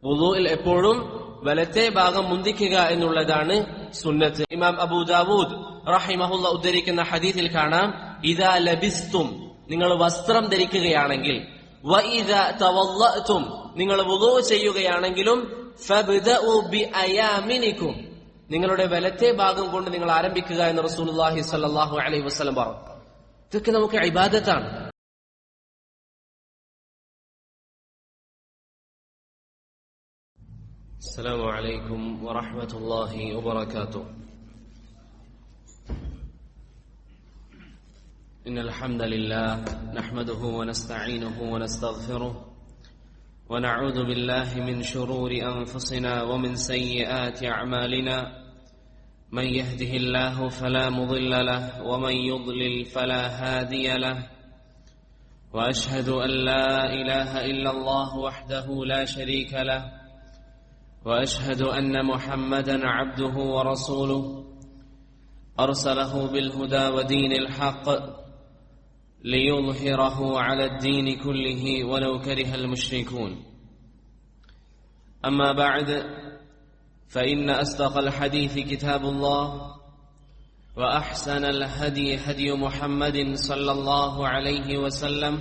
വുളൂഇൽ എപ്പോഴും വലത്തെ ഭാഗം മുന്തിക്കുക എന്നുള്ളതാണ് സുന്നത്ത്. ഇമാം അബൂ ദാവൂദ് റഹിമഹുല്ല ഉദ്ധരിക്കുന്ന ഹദീസിൽ കാണാം, ഇദാ ലബിസ്തും, നിങ്ങൾ വസ്ത്രം ധരിക്കുകയാണെങ്കിൽ, വഇദാ തവല്ലഅതും, നിങ്ങൾ വുളൂ ചെയ്യുകയാണെങ്കിലും, ഫബ്ദഉ ബിഅയാമിനികും, നിങ്ങളുടെ വലത്തെ ഭാഗം കൊണ്ട് നിങ്ങൾ ആരംഭിക്കുക എന്ന് റസൂലുള്ളാഹി സ്വല്ലല്ലാഹു അലൈഹി വസല്ലം പറഞ്ഞു. ഇതൊക്കെ നമുക്ക് ഇബാദത്താണ്. السلام عليكم ورحمة الله وبركاته. إن الحمد لله نحمده ونستعينه ونستغفره ونعوذ بالله من شرور أنفسنا ومن سيئات أعمالنا من يهده الله فلا مضل له ومن يضلل فلا هادي له وأشهد أن لا إله إلا الله وحده لا شريك له وأشهد أن محمدا عبده ورسوله أرسله بالهدى ودين الحق ليظهره على الدين كله ولو كره المشركون. أما بعد، فإن أصدق الحديث كتاب الله، وأحسن الهدي هدي محمد صلى الله عليه وسلم،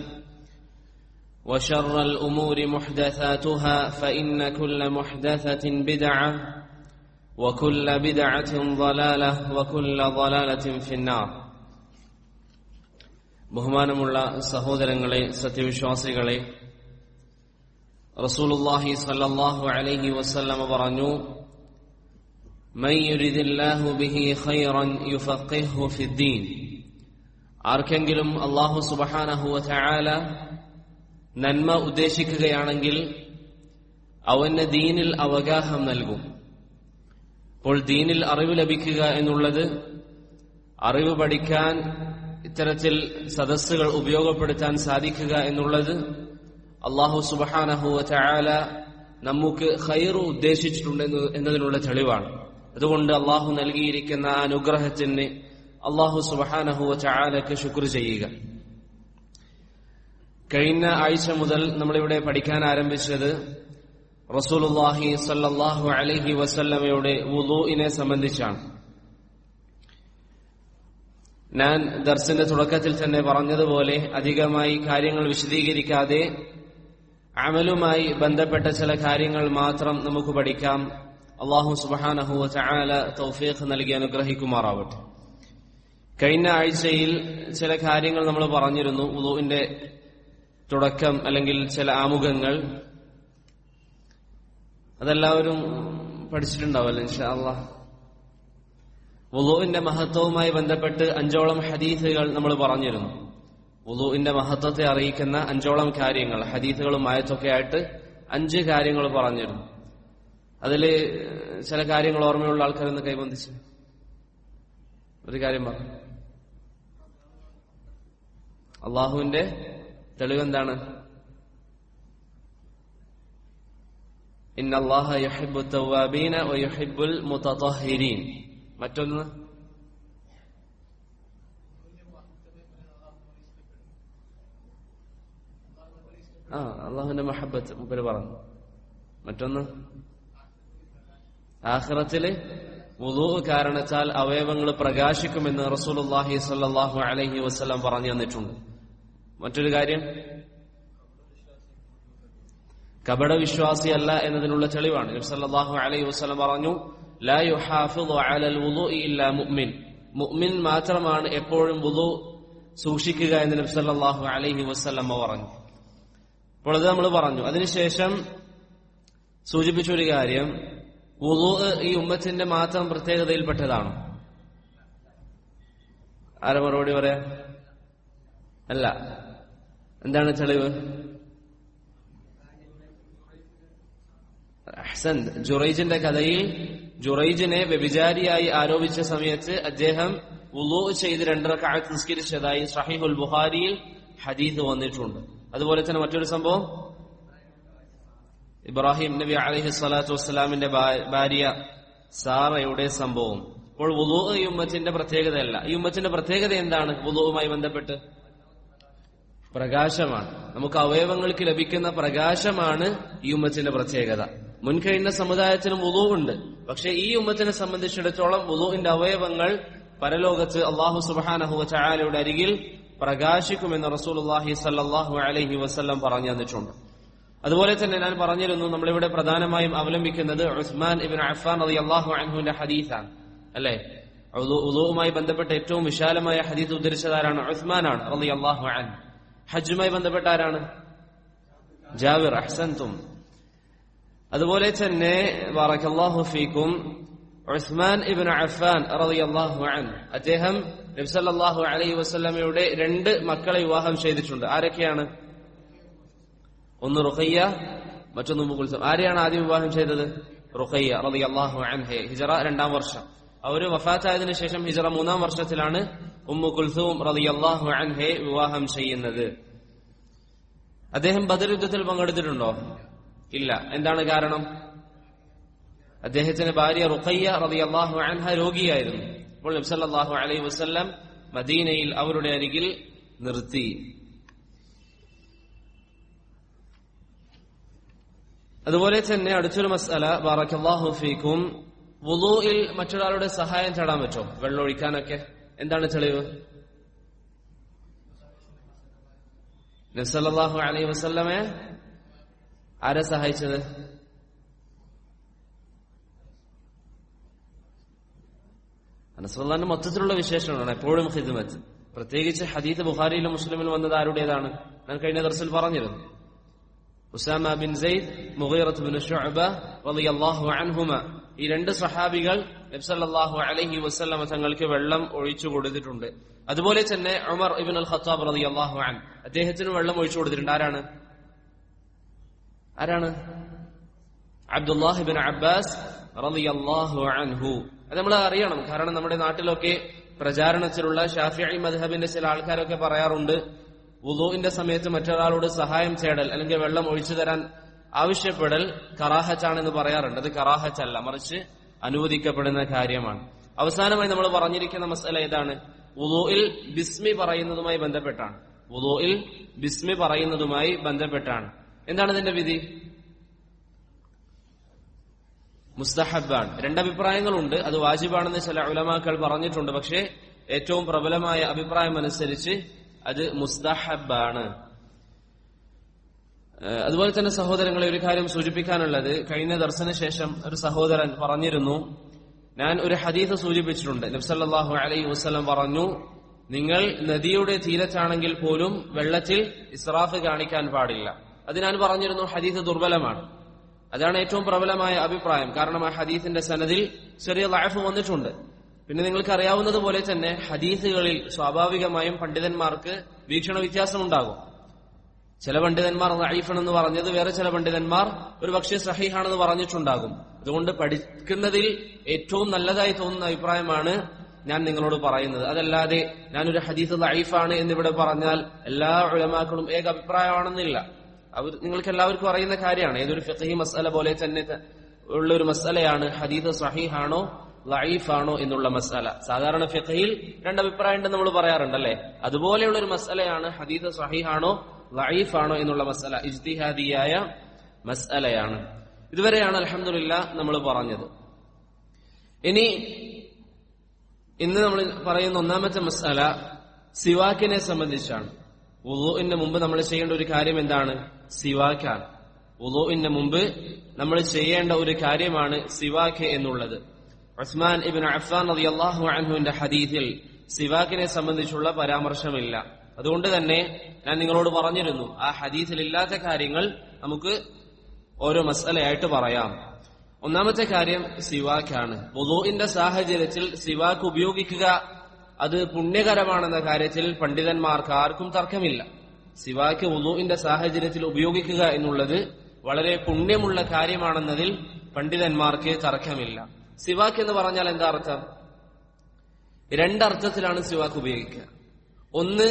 وشر الأمور محدثاتها، فإن كل محدثة بدعة وكل بدعة ضلالة وكل ضلالة في النار. ബഹുമാനമുള്ള സഹോദരങ്ങളെ, സത്യവിശ്വാസികളെ, റസൂലുള്ളാഹി സ്വല്ലല്ലാഹു അലൈഹി വസല്ലം പറഞ്ഞു, മൻ യുരിദില്ലാഹു ബിഹി ഖൈറൻ യുഫഖിഹു ഫിദ്ദീൻ, ആർക്കെങ്കിലും അല്ലാഹു സുബ്ഹാനഹു വ തആല നന്മ ഉദ്ദേശിക്കുകയാണെങ്കിൽ അവന് ദീനിൽ അവഗാഹം നൽകും. അപ്പോൾ ദീനിൽ അറിവ് ലഭിക്കുക എന്നുള്ളത്, അറിവ് പഠിക്കാൻ ഇത്തരത്തിൽ സദസ്സുകൾ ഉപയോഗപ്പെടുത്താൻ സാധിക്കുക എന്നുള്ളത് അല്ലാഹു സുബ്ഹാനഹു വ തആല നമുക്ക് ഖൈറ് ഉദ്ദേശിച്ചിട്ടുണ്ട് എന്നതിനുള്ള തെളിവാണ്. അതുകൊണ്ട് അല്ലാഹു നൽകിയിരിക്കുന്ന ആ അനുഗ്രഹത്തിന് അല്ലാഹു സുബ്ഹാനഹു വ തആലക്ക് ശുക്ർ ചെയ്യുക. കഴിഞ്ഞ ആഴ്ച മുതൽ നമ്മളിവിടെ പഠിക്കാൻ ആരംഭിച്ചത് റസൂലുള്ളാഹി സ്വല്ലല്ലാഹു അലൈഹി വസല്ലമയുടെ വുളൂഇനെ സംബന്ധിച്ചാണ്. ഞാൻ ദർസിന്റെ തുടക്കത്തിൽ തന്നെ പറഞ്ഞതുപോലെ അധികമായി കാര്യങ്ങൾ വിശദീകരിക്കാതെ അമലുമായി ബന്ധപ്പെട്ട ചില കാര്യങ്ങൾ മാത്രം നമുക്ക് പഠിക്കാം. അല്ലാഹു സുബ്ഹാനഹു വ തആല തൗഫീഖ് നൽകി അനുഗ്രഹിക്കുമാറാവട്ടെ. കഴിഞ്ഞ ആഴ്ചയിൽ ചില കാര്യങ്ങൾ നമ്മൾ പറഞ്ഞിരുന്നു. വുളൂഇന്റെ തുടക്കം അല്ലെങ്കിൽ ചില ആമുഖങ്ങൾ അതെല്ലാവരും പഠിച്ചിട്ടുണ്ടാവല്ലോ ഇൻഷാ അല്ലാഹ്. വുളൂഇന്റെ മഹത്വവുമായി ബന്ധപ്പെട്ട് 5ഓളം ഹദീസുകൾ നമ്മൾ പറഞ്ഞിരുന്നു. വുളൂഇന്റെ മഹത്വത്തെ അറിയിക്കുന്ന 5ഓളം കാര്യങ്ങൾ, ഹദീസുകളും ആയത്തൊക്കെ ആയിട്ട് 5 കാര്യങ്ങൾ പറഞ്ഞിരുന്നു. അതില് ചില കാര്യങ്ങൾ ഓർമ്മയുള്ള ആൾക്കാരൊന്ന് കൈബന്ധിച്ച് ഒരു കാര്യം പറഞ്ഞു. അള്ളാഹുവിന്റെ തെളിവെന്താണ്? ഇന്നല്ലാഹ യുഹിബ്ബു തവ്വാബീന വ യുഹിബ്ബുൽ മുതതഹിരീൻ. മറ്റൊന്ന് അള്ളാഹുവിന്റെ മഹബ്ബത്ത് മുമ്പ് പറഞ്ഞു. മറ്റൊന്ന് ആഖിറത്തില് വുളൂ കാരണത്താൽ അവയവങ്ങൾ പ്രകാശിക്കുമെന്ന് റസൂലുള്ളാഹി സ്വല്ലല്ലാഹു അലൈഹി വസല്ലം പറഞ്ഞു തന്നിട്ടുണ്ട്. മറ്റൊരു കാര്യം കപടവിശ്വാസിയല്ല എന്നതിനുള്ള തെളിവാണ്. നബി സല്ലല്ലാഹു അലൈഹി വസല്ലം പറഞ്ഞു, ലാ യുഹാഫിളു അലൽ വുളൂഇ ഇല്ലാ മുഅ്മിൻ. മുഅ്മിൻ മാത്രമാണ് എപ്പോഴും വുളൂ സൂക്ഷിക്കുക എന്ന് നബി സല്ലല്ലാഹു അലൈഹി വസല്ലം പറഞ്ഞു. അപ്പോൾ അത് നമ്മൾ പറഞ്ഞു. അതിനുശേഷം സൂചിപ്പിച്ചൊരു കാര്യം, വുളൂ ഈ ഉമ്മത്തിന്റെ മാത്രം പ്രത്യേകതയിൽപ്പെട്ടതാണോ? ആരെ മറുപടി പറയാ? അല്ല. എന്താണ് തെളിവ്? അഹ്സൻ. ജുറൈജിന്റെ കഥയിൽ ജുറൈജിനെ വ്യഭിചാരിയായി ആരോപിച്ച സമയത്ത് അദ്ദേഹം വുളൂ ചെയ്ത് 2 റക്അത്ത് നിസ്കരിച്ചതായി സഹീഹുൽ ബുഖാരിയിൽ ഹദീസ് വന്നിട്ടുണ്ട്. അതുപോലെ തന്നെ മറ്റൊരു സംഭവം, ഇബ്രാഹിം നബി അലൈഹി സ്വലാത്തു വസ്സലാമിന്റെ ഭാര്യ സാറയുടെ സംഭവം. അപ്പോൾ വുളൂ ഈ ഉമ്മത്തിന്റെ പ്രത്യേകതയല്ല. ഈ ഉമ്മത്തിന്റെ പ്രത്യേകത എന്താണ്? വുളൂവുമായി ബന്ധപ്പെട്ട് പ്രകാശമാണ്. നമുക്ക് അവയവങ്ങൾക്ക് ലഭിക്കുന്ന പ്രകാശമാണ് ഈ ഉമ്മത്തിന്റെ പ്രത്യേകത. മുൻകഴിഞ്ഞ സമുദായത്തിനും വുളൂ ഉണ്ട്. പക്ഷെ ഈ ഉമ്മത്തിനെ സംബന്ധിച്ചിടത്തോളം വുളൂഇന്റെ അവയവങ്ങൾ പരലോകത്ത് അല്ലാഹു സുബ്ഹാനഹു വ തആലയുടെ അരികിൽ പ്രകാശിക്കുമെന്ന് റസൂലുള്ളാഹി സ്വല്ലല്ലാഹു അലൈഹി വസല്ലം പറഞ്ഞു തന്നിട്ടുണ്ട്. അതുപോലെ തന്നെ ഞാൻ പറഞ്ഞിരുന്നു, നമ്മളിവിടെ പ്രധാനമായും അവലംബിക്കുന്നത് ഉസ്മാൻ ഇബ്നു അഫ്ഫാൻ റളിയല്ലാഹു അൻഹുവിന്റെ ഹദീസാണ്, അല്ലെ? വുളൂഉമായി ബന്ധപ്പെട്ട ഏറ്റവും വിശാലമായ ഹദീസ് ഉദ്ധരിച്ചതാരാണ്? ഉസ്മാനാണ് റളിയല്ലാഹു അൻഹു. ഹജ്ജുമായി ബന്ധപ്പെട്ട ആരാണ്? ജാബിർ. അഹ്സൻതും. അതുപോലെ തന്നെ ബറകല്ലാഹു ഫീക്കും, ഉസ്മാൻ ഇബ്നു അഫ്ഫാൻ റളിയല്ലാഹു അൻഹു അദ്ദേഹം നബി സല്ലല്ലാഹു അലൈഹി വസല്ലമയുടെ 2 മക്കളെ വിവാഹം ചെയ്തിട്ടുണ്ട്. ആരൊക്കെയാണ്? ഒന്ന് റുഖയ്യ, മറ്റൊന്ന് ഉമ്മു കുൽസൂം. ആരെയാണ് ആദ്യം വിവാഹം ചെയ്തത്? റുഖയ്യ റളിയല്ലാഹു അൻഹയെ. ഹിജ്റ 2-ാം വർഷം. അവര് വഫാത്തായതിനു ശേഷം ഹിജ്റ 3-ാം വർഷത്തിലാണ് ഉമ്മു കുൽസൂം റളിയല്ലാഹു അൻഹയെ വിവാഹം ചെയ്യുന്നത്. അദ്ദേഹം ബദർ യുദ്ധത്തിൽ പങ്കെടുത്തിട്ടുണ്ടോ? ഇല്ല. എന്താണ് കാരണം? അദ്ദേഹത്തിന്റെ ഭാര്യ റുഖയ്യ റളിയല്ലാഹു അൻഹ രോഗിയായിരുന്നു. അപ്പോൾ നബി സല്ലല്ലാഹു അലൈഹി വസല്ലം മദീനയിൽ അവരുടെ അരികിൽ നിർത്തി. അതുപോലെ തന്നെ അടുത്തൊരു മസ്അല, ബറകല്ലാഹു ഫീക്കും, വുളൂഇൽ മറ്റൊരാളുടെ സഹായം തേടാൻ പറ്റുമോ? വെള്ളമൊഴിക്കാനൊക്കെ എന്താണ് തെളിവ്? നബി സല്ലല്ലാഹു അലൈഹി വസല്ലമയെ ആരെ സഹായിച്ചത്? റസൂലുള്ളാഹിന്റെ മൊത്തത്തിലുള്ള വിശേഷമാണ് എപ്പോഴും ഖിദ്മത്ത്. പ്രത്യേകിച്ച് ഹദീസ് ബുഖാരിയിലും മുസ്ലിമിലും വന്നത് ആരുടേതാണ്? ഞാൻ കഴിഞ്ഞ ദർസിൽ പറഞ്ഞിരുന്നു. ഉസാമ ബിൻ സെയ്ദ്, മുഗീറത്ത് ബിൻ ശുഅബ റളിയല്ലാഹു അൻഹുമ, ഈ 2 സഹാബികൾ നബി സല്ലല്ലാഹു അലൈഹി വസല്ലമ തങ്ങൾക്ക് വെള്ളം ഒഴിച്ചു കൊടുത്തിട്ടുണ്ട്. അതുപോലെ തന്നെ ഉമർ ഇബ്നുൽ ഖത്താബ് റളിയല്ലാഹു അൻഹു അദ്ദേഹത്തിന് വെള്ളം ഒഴിച്ചു കൊടുത്തിട്ടുണ്ട്. ആരാണ്? അബ്ദുല്ലാഹ് ഇബ്നു അബ്ബാസ് റളിയല്ലാഹു അൻഹു. അത് നമ്മൾ അറിയണം. കാരണം നമ്മുടെ നാട്ടിലൊക്കെ പ്രചാരണത്തിലുള്ള ഷാഫിഈ മദ്ഹബിന്റെ ചില ആൾക്കാരൊക്കെ പറയാറുണ്ട്, വുളൂഇന്റെ സമയത്ത് മറ്റൊരാളോട് സഹായം തേടൽ അല്ലെങ്കിൽ വെള്ളം ഒഴിച്ചു തരാൻ ആവശ്യപ്പെടൽ കറാഹത്താണെന്ന് പറയാറുണ്ട്. അത് കറാഹത്തല്ല, മറിച്ച് അനുവദിക്കപ്പെടുന്ന കാര്യമാണ്. അവസാനമായി നമ്മൾ പറഞ്ഞിരിക്കുന്ന മസ്അല ഏതാണ്? വുളൂഇൽ ബിസ്മി പറയുന്നതുമായി ബന്ധപ്പെട്ടാണ്. വുളൂഇൽ ബിസ്മി പറയുന്നതുമായി ബന്ധപ്പെട്ടാണ്. എന്താണ് ഇതിന്റെ വിധി? മുസ്തഹബാണ്. 2 അഭിപ്രായങ്ങളുണ്ട്. അത് വാജിബാണെന്ന് ചില ഉലമാക്കൾ പറഞ്ഞിട്ടുണ്ട്. പക്ഷേ ഏറ്റവും പ്രബലമായ അഭിപ്രായം അനുസരിച്ച് അത് മുസ്തഹബാണ്. അതുപോലെ തന്നെ സഹോദരങ്ങളെ, ഒരു കാര്യം സൂചിപ്പിക്കാനുള്ളത്, കഴിഞ്ഞ ദർശന ശേഷം ഒരു സഹോദരൻ പറഞ്ഞിരുന്നു, ഞാൻ ഒരു ഹദീസ് സൂചിപ്പിച്ചിട്ടുണ്ട്. നബി സല്ലല്ലാഹു അലൈഹി വസല്ലം പറഞ്ഞു, നിങ്ങൾ നദിയുടെ തീരത്താണെങ്കിൽ പോലും വെള്ളത്തിൽ ഇസ്രാഫ് കാണിക്കാൻ പാടില്ല. അത് ഞാൻ പറഞ്ഞിരുന്നു ഹദീസ് ദുർബലമാണ്. അതാണ് ഏറ്റവും പ്രബലമായ അഭിപ്രായം. കാരണം ആ ഹദീസിന്റെ സനദിൽ ചെറിയ ലഅഫ് വന്നിട്ടുണ്ട്. പിന്നെ നിങ്ങൾക്ക് അറിയാവുന്നതുപോലെ തന്നെ ഹദീസുകളിൽ സ്വാഭാവികമായും പണ്ഡിതന്മാർക്ക് വീക്ഷണ വ്യത്യാസമുണ്ടാകും. ചില പണ്ഡിതന്മാർ ദഈഫാണെന്ന് പറഞ്ഞത്, വേറെ ചില പണ്ഡിതന്മാർ ഒരു പക്ഷേ സഹീഹാണെന്ന് പറഞ്ഞിട്ടുണ്ടാകും. അതുകൊണ്ട് പഠിക്കുന്നതിൽ ഏറ്റവും നല്ലതായി തോന്നുന്ന അഭിപ്രായമാണ് ഞാൻ നിങ്ങളോട് പറയുന്നത്. അതല്ലാതെ ഞാനൊരു ഹദീസ് ദഈഫാണ് എന്നിവിടെ പറഞ്ഞാൽ എല്ലാ ഉലമാക്കളും ഏക അഭിപ്രായമാണെന്നില്ല. നിങ്ങൾക്ക് എല്ലാവർക്കും അറിയുന്ന കാര്യമാണ്. ഏതൊരു ഫിഖ്ഹി മസ്അല പോലെ തന്നെ ഉള്ള ഒരു മസ്അലയാണ് ഹദീസ് സഹീഹാണോ ദഈഫാണോ എന്നുള്ള മസ്അല. സാധാരണ ഫിഖ്ഹിൽ 2 അഭിപ്രായം ഉണ്ടെന്ന് നമ്മൾ പറയാറുണ്ടല്ലേ. അതുപോലെയുള്ള ഒരു മസ്അലയാണ് ഹദീസ് സഹീഹാണോ ദഈഫാണോ എന്നുള്ള മസ്അല. ഇജ്തിഹാദിയായ മസ്അലയാണ്. ഇതുവരെയാണ് അൽഹംദുലില്ലാഹ് നമ്മൾ പറഞ്ഞത്. ഇന്ന് നമ്മൾ പറയുന്ന 1-ാമത്തെ മസ്അല സിവാക്കിനെ സംബന്ധിച്ചാണ്. വുളൂഇന് മുമ്പ് നമ്മൾ ചെയ്യേണ്ട ഒരു കാര്യം എന്താണ്? സിവാക്കാണ്. വുളൂഇന് മുമ്പ് നമ്മൾ ചെയ്യേണ്ട ഒരു കാര്യമാണ് സിവാക്ക് എന്നുള്ളത്. ഉസ്മാൻ ഇബ്നു അഫ്ഫാൻ റളിയല്ലാഹു അൻഹുവിന്റെ ഹദീസിൽ സിവാക്കിനെ സംബന്ധിച്ചുള്ള പരാമർശമില്ല. അതുകൊണ്ട് തന്നെ ഞാൻ നിങ്ങളോട് പറഞ്ഞിരുന്നു, ആ ഹദീസിൽ ഇല്ലാത്ത കാര്യങ്ങൾ നമുക്ക് ഓരോ മസ്അലയായിട്ട് പറയാം. 1-ാമത്തെ കാര്യം സിവാക്കാണ്. വുളൂഇന്റെ സാഹചര്യത്തിൽ സിവാക്ക് ഉപയോഗിക്കുക അത് പുണ്യകരമാണെന്ന കാര്യത്തിൽ പണ്ഡിതന്മാർക്ക് ആർക്കും തർക്കമില്ല. സിവാക്ക് വുളൂഇന്റെ സാഹചര്യത്തിൽ ഉപയോഗിക്കുക എന്നുള്ളത് വളരെ പുണ്യമുള്ള കാര്യമാണെന്നതിൽ പണ്ഡിതന്മാർക്ക് തർക്കമില്ല. സിവാക്ക് എന്ന് പറഞ്ഞാൽ എന്താ അർത്ഥം? 2 അർത്ഥത്തിലാണ് സിവാക്ക് ഉപയോഗിക്കുക. ഒന്ന്,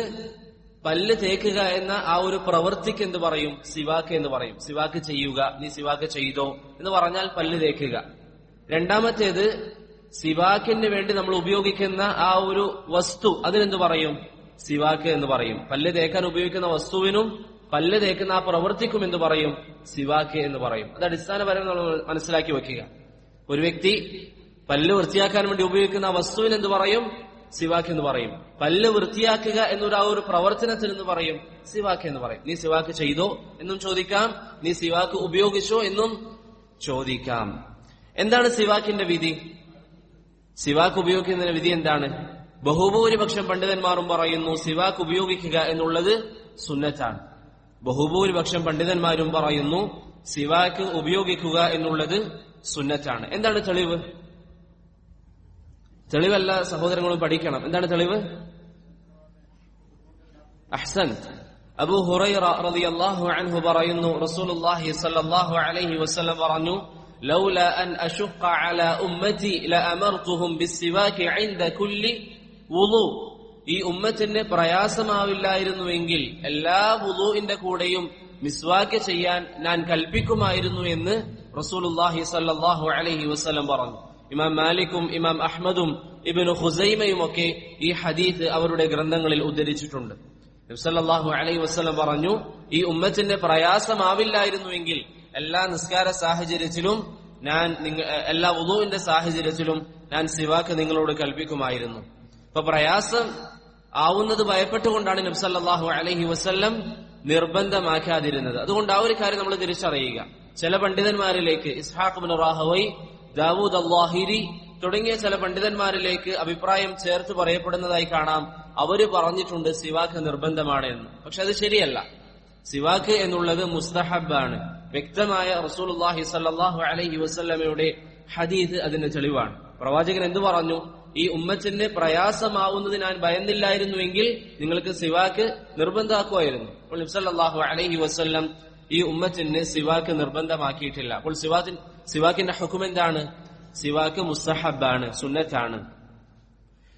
പല്ല് തേക്കുക എന്ന ആ ഒരു പ്രവൃത്തിക്ക് എന്ത് പറയും? സിവാക്ക് എന്ന് പറയും. സിവാക്ക് ചെയ്യുക, നീ സിവാക്ക് ചെയ്തോ എന്ന് പറഞ്ഞാൽ പല്ല് തേക്കുക. 2-ാമത്തേത്, സിവാക്കിന് വേണ്ടി നമ്മൾ ഉപയോഗിക്കുന്ന ആ ഒരു വസ്തു, അതിനെന്ത് പറയും? സിവാക്ക് എന്ന് പറയും. പല്ല് തേക്കാൻ ഉപയോഗിക്കുന്ന വസ്തുവിനും പല്ല് തേക്കുന്ന ആ പ്രവർത്തിക്കും എന്ന് പറയും? സിവാക്ക് എന്ന് പറയും. അത് അടിസ്ഥാനപരമായി നമ്മൾ മനസ്സിലാക്കി വെക്കുക. ഒരു വ്യക്തി പല്ല് വൃത്തിയാക്കാൻ വേണ്ടി ഉപയോഗിക്കുന്ന ആ വസ്തുവിന് എന്ത് പറയും? സിവാക്ക് എന്ന് പറയും. പല്ല് വൃത്തിയാക്കുക എന്നൊരു പ്രവർത്തനത്തിന് എന്ന് പറയും? സിവാക്ക് എന്ന് പറയും. നീ സിവാക്ക് ചെയ്തോ എന്നും ചോദിക്കാം, നീ സിവാക്ക് ഉപയോഗിച്ചോ എന്നും ചോദിക്കാം. എന്താണ് സിവാക്കിന്റെ വിധി? സിവാക്ക് ഉപയോഗിക്കുന്നതിന്റെ വിധി എന്താണ്? ബഹുഭൂരിപക്ഷം പണ്ഡിതന്മാരും പറയുന്നു സിവാക്ക് ഉപയോഗിക്കുക എന്നുള്ളത് സുന്നത്താണ്. ബഹുഭൂരിപക്ഷം പണ്ഡിതന്മാരും പറയുന്നു സിവാക്ക് ഉപയോഗിക്കുക എന്നുള്ളത് സുന്നത്താണ്. എന്താണ് തെളിവ്? തെളിവല്ല സഹോദരങ്ങളും പഠിക്കണം. എന്താണ് തെളിവ്? അഹ്സൻ. അബൂ ഹുറൈറ റളിയല്ലാഹു അൻഹു പറയുന്നു, റസൂലുള്ളാഹി സ്വല്ലല്ലാഹു അലൈഹി വസല്ലം പറഞ്ഞു, ലൗല അൻ അശുഖ അലാ ഉമ്മതി ലഅമർതുഹും ബിസ്സിവാകി ഇൻദ കുല്ലി വുളു. ഈ ഉമ്മത്തിന് പ്രയാസമാവില്ലായിരുന്നുവെങ്കിൽ എല്ലാ വുളുഇന്റെ കൂടെയും മിസ്വാക്ക് ചെയ്യാൻ ഞാൻ കൽപ്പിക്കുമായിരുന്നു എന്ന് റസൂലുള്ളാഹി സ്വല്ലല്ലാഹു അലൈഹി വസല്ലം പറഞ്ഞു. ഇമാം മാലിക്കും ഇമാം അഹ്മദും ഇബ്നു ഖുസൈമയും ഒക്കെ ഈ ഹദീസ് അവരുടെ ഗ്രന്ഥങ്ങളിൽ ഉദ്ധരിച്ചിട്ടുണ്ട്. നബി സല്ലല്ലാഹു അലൈഹി വസല്ലം പറഞ്ഞു, ഈ ഉമ്മത്തിന്റെ പ്രയാസമാവില്ലായിരുന്നുവെങ്കിൽ എല്ലാ നിസ്കാര സാഹചര്യത്തിലും എല്ലാ വുളൂഇന്റെ സാഹചര്യത്തിലും ഞാൻ സിവാക്ക് നിങ്ങളോട് കൽപ്പിക്കുമായിരുന്നു. അപ്പൊ പ്രയാസം ആവുന്നത് ഭയപ്പെട്ടുകൊണ്ടാണ് നബി സല്ലല്ലാഹു അലൈഹി വസല്ലം നിർബന്ധമാക്കാതിരുന്നത്. അതുകൊണ്ട് ആ ഒരു കാര്യം നമ്മൾ തിരിച്ചറിയുക. ചില പണ്ഡിതന്മാരിലേക്ക് ഇസ്ഹാഖ് ഇബ്നു റാഹവൈ, ദാവൂദ് അൽ-ലാഹിരി തുടങ്ങിയ ചില പണ്ഡിതന്മാരിലേക്ക് അഭിപ്രായം ചേർത്ത് പറയപ്പെടുന്നതായി കാണാം. അവര് പറഞ്ഞിട്ടുണ്ട് സിവാക്ക് നിർബന്ധമാണ് എന്ന്. പക്ഷെ അത് ശരിയല്ല. സിവാക്ക് എന്നുള്ളത് മുസ്തഹബാണ്. വ്യക്തമായ റസൂലുള്ളാഹി സ്വല്ലല്ലാഹു അലൈഹി വസല്ലമയുടെ ഹദീസ് അതിന് തെളിവാണ്. പ്രവാചകൻ എന്തു പറഞ്ഞു? ഈ ഉമ്മത്തിന് പ്രയാസമാവുന്നത് ഞാൻ ഭയന്നില്ലായിരുന്നുവെങ്കിൽ നിങ്ങൾക്ക് സിവാക്ക് നിർബന്ധമാക്കുമായിരുന്നു. അപ്പോൾ നബി സല്ലല്ലാഹു അലൈഹി വസല്ലം ഈ ഉമ്മത്തിന് സിവാക്ക് നിർബന്ധമാക്കിയിട്ടില്ല. അപ്പോൾ സിവാക്കിന്റെ ഹുക്ം എന്താണ്? സിവാക്ക് മുസ്തഹബാണ്, സുന്നത്താണ്.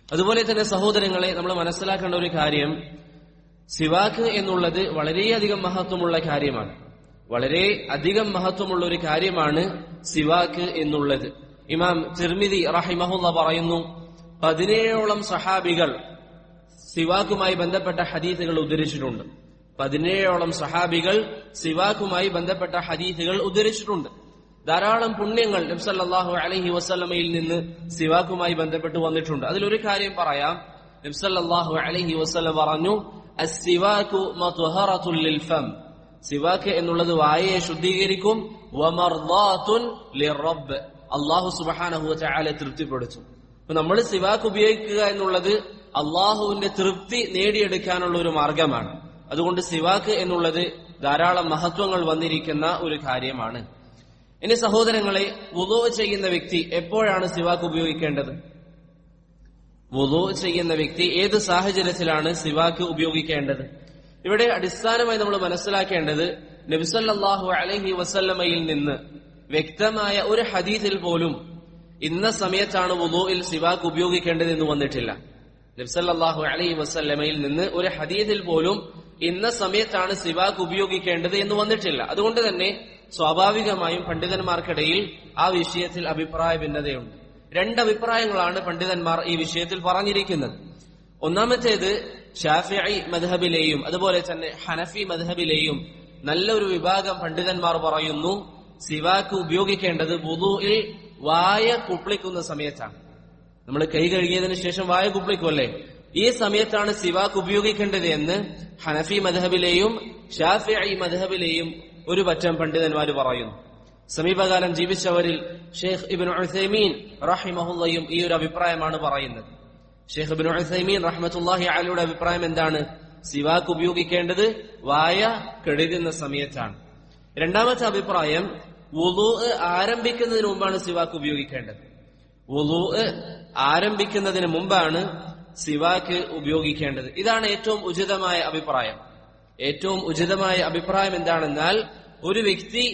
അതുപോലെ തന്നെ സഹോദരങ്ങളെ, നമ്മൾ മനസ്സിലാക്കേണ്ട ഒരു കാര്യം, സിവാക്ക് എന്നുള്ളത് വളരെയധികം മഹത്വമുള്ള കാര്യമാണ്. വളരെ അധികം മഹത്വമുള്ള ഒരു കാര്യമാണ് സിവാക്ക് എന്നുള്ളത്. ഇമാം തിർമിദി റഹിമഹുല്ല പറയുന്നു, 17ഓളം സഹാബികൾ സിവാക്കുമായി ബന്ധപ്പെട്ട ഹദീസുകൾ ഉദ്ധരിച്ചിട്ടുണ്ട്. 17ഓളം സഹാബികൾ സിവാക്കുമായി ബന്ധപ്പെട്ട ഹദീസുകൾ ഉദ്ധരിച്ചിട്ടുണ്ട്. ധാരാളം പുണ്യങ്ങൾ നബി സല്ലല്ലാഹു അലൈഹി വസല്ലമയിൽ നിന്ന് സിവാക്കുമായി ബന്ധപ്പെട്ട് വന്നിട്ടുണ്ട്. അതിലൊരു കാര്യം പറയാം. നബി സല്ലല്ലാഹു അലൈഹി വസല്ലം പറഞ്ഞു, അസ്സിവാകു മത്ഹറത്തുൽ ലിൽഫം. സിവാക്ക് എന്നുള്ളത് വായയെ ശുദ്ധീകരിക്കും. വമർദാത്തുൻ ലിറബ്ബ്. അല്ലാഹു സുബ്ഹാനഹു വ തആല തൃപ്തിപ്പെടുത്തും. അപ്പൊ നമ്മൾ സിവാക്ക് ഉപയോഗിക്കുക എന്നുള്ളത് അള്ളാഹുവിന്റെ തൃപ്തി നേടിയെടുക്കാനുള്ള ഒരു മാർഗമാണ്. അതുകൊണ്ട് സിവാക്ക് എന്നുള്ളത് ധാരാളം മഹത്വങ്ങൾ വന്നിരിക്കുന്ന ഒരു കാര്യമാണ്. ഇനി സഹോദരങ്ങളെ, വുളൂ ചെയ്യുന്ന വ്യക്തി എപ്പോഴാണ് സിവാക്ക് ഉപയോഗിക്കേണ്ടത്? വുളൂ ചെയ്യുന്ന വ്യക്തി ഏത് സാഹചര്യത്തിലാണ് സിവാക്ക് ഉപയോഗിക്കേണ്ടത്? ഇവിടെ അടിസ്ഥാനമായി നമ്മൾ മനസ്സിലാക്കേണ്ടത്, നബി സല്ലല്ലാഹു അലൈഹി വസല്ലമയിൽ നിന്ന് വ്യക്തമായ ഒരു ഹദീസിൽ പോലും ഇന്ന സമയത്താണ് വുളൂഇൽ സിവാക്ക് ഉപയോഗിക്കേണ്ടത് എന്ന് വന്നിട്ടില്ല. നബി സല്ലല്ലാഹു അലൈഹി വസല്ലമയിൽ നിന്ന് ഒരു ഹദീസിൽ പോലും ഇന്ന സമയത്താണ് സിവാക്ക് ഉപയോഗിക്കേണ്ടത് എന്ന് വന്നിട്ടില്ല. അതുകൊണ്ട് തന്നെ സ്വാഭാവികമായും പണ്ഡിതന്മാർക്കിടയിൽ ആ വിഷയത്തിൽ അഭിപ്രായ ഭിന്നതയുണ്ട്. 2 അഭിപ്രായങ്ങളാണ് പണ്ഡിതന്മാർ ഈ വിഷയത്തിൽ പറഞ്ഞിരിക്കുന്നത്. ഒന്നാമത്തേത്, ഷാഫിഈ മദ്ഹബിലെയും അതുപോലെ തന്നെ ഹനഫി മദ്ഹബിലെയും നല്ലൊരു വിഭാഗം പണ്ഡിതന്മാർ പറയുന്നു, സിവാക്ക് ഉപയോഗിക്കേണ്ടത് വുളൂഇൽ വായ കുപ്ലിക്കുന്ന സമയത്താണ്. നമ്മൾ കൈ കഴുകിയതിനു ശേഷം വായ കുപ്ലിക്കുമല്ലേ, ഈ സമയത്താണ് സിവാക്ക് ഉപയോഗിക്കേണ്ടത് എന്ന് ഹനഫി മദ്ഹബിലെയും ഷാഫിഈ മദ്ഹബിലെയും ഒരു പറ്റം പണ്ഡിതന്മാർ പറയുന്നു. സമീപകാലം ജീവിച്ചവരിൽ ഷെയ്ഖ് ഇബ്നു ഉസൈമീൻ റഹിമഹുല്ലയും ഈ ഒരു അഭിപ്രായമാണ് പറയുന്നത്. ഷെയ്ഖ് ഇബ്നു ഉസൈമീൻ റഹ്മത്തുള്ളാഹി അലൈഹിയുടെ അഭിപ്രായം എന്താണ്? സിവാക്ക് ഉപയോഗിക്കേണ്ടത് വായ കഴുകുന്ന സമയത്താണ്. രണ്ടാമത്തെ അഭിപ്രായം, വുളൂ ആരംഭിക്കുന്നതിന് മുമ്പാണ് സിവാക്ക് ഉപയോഗിക്കേണ്ടത്. വുളൂ ആരംഭിക്കുന്നതിന് മുമ്പാണ് സിവാക്ക് ഉപയോഗിക്കേണ്ടത്. ഇതാണ് ഏറ്റവും ഉചിതമായ അഭിപ്രായം. ഏറ്റവും ഉചിതമായ അഭിപ്രായം എന്താണെന്നാൽ, ഒരു വ്യക്തി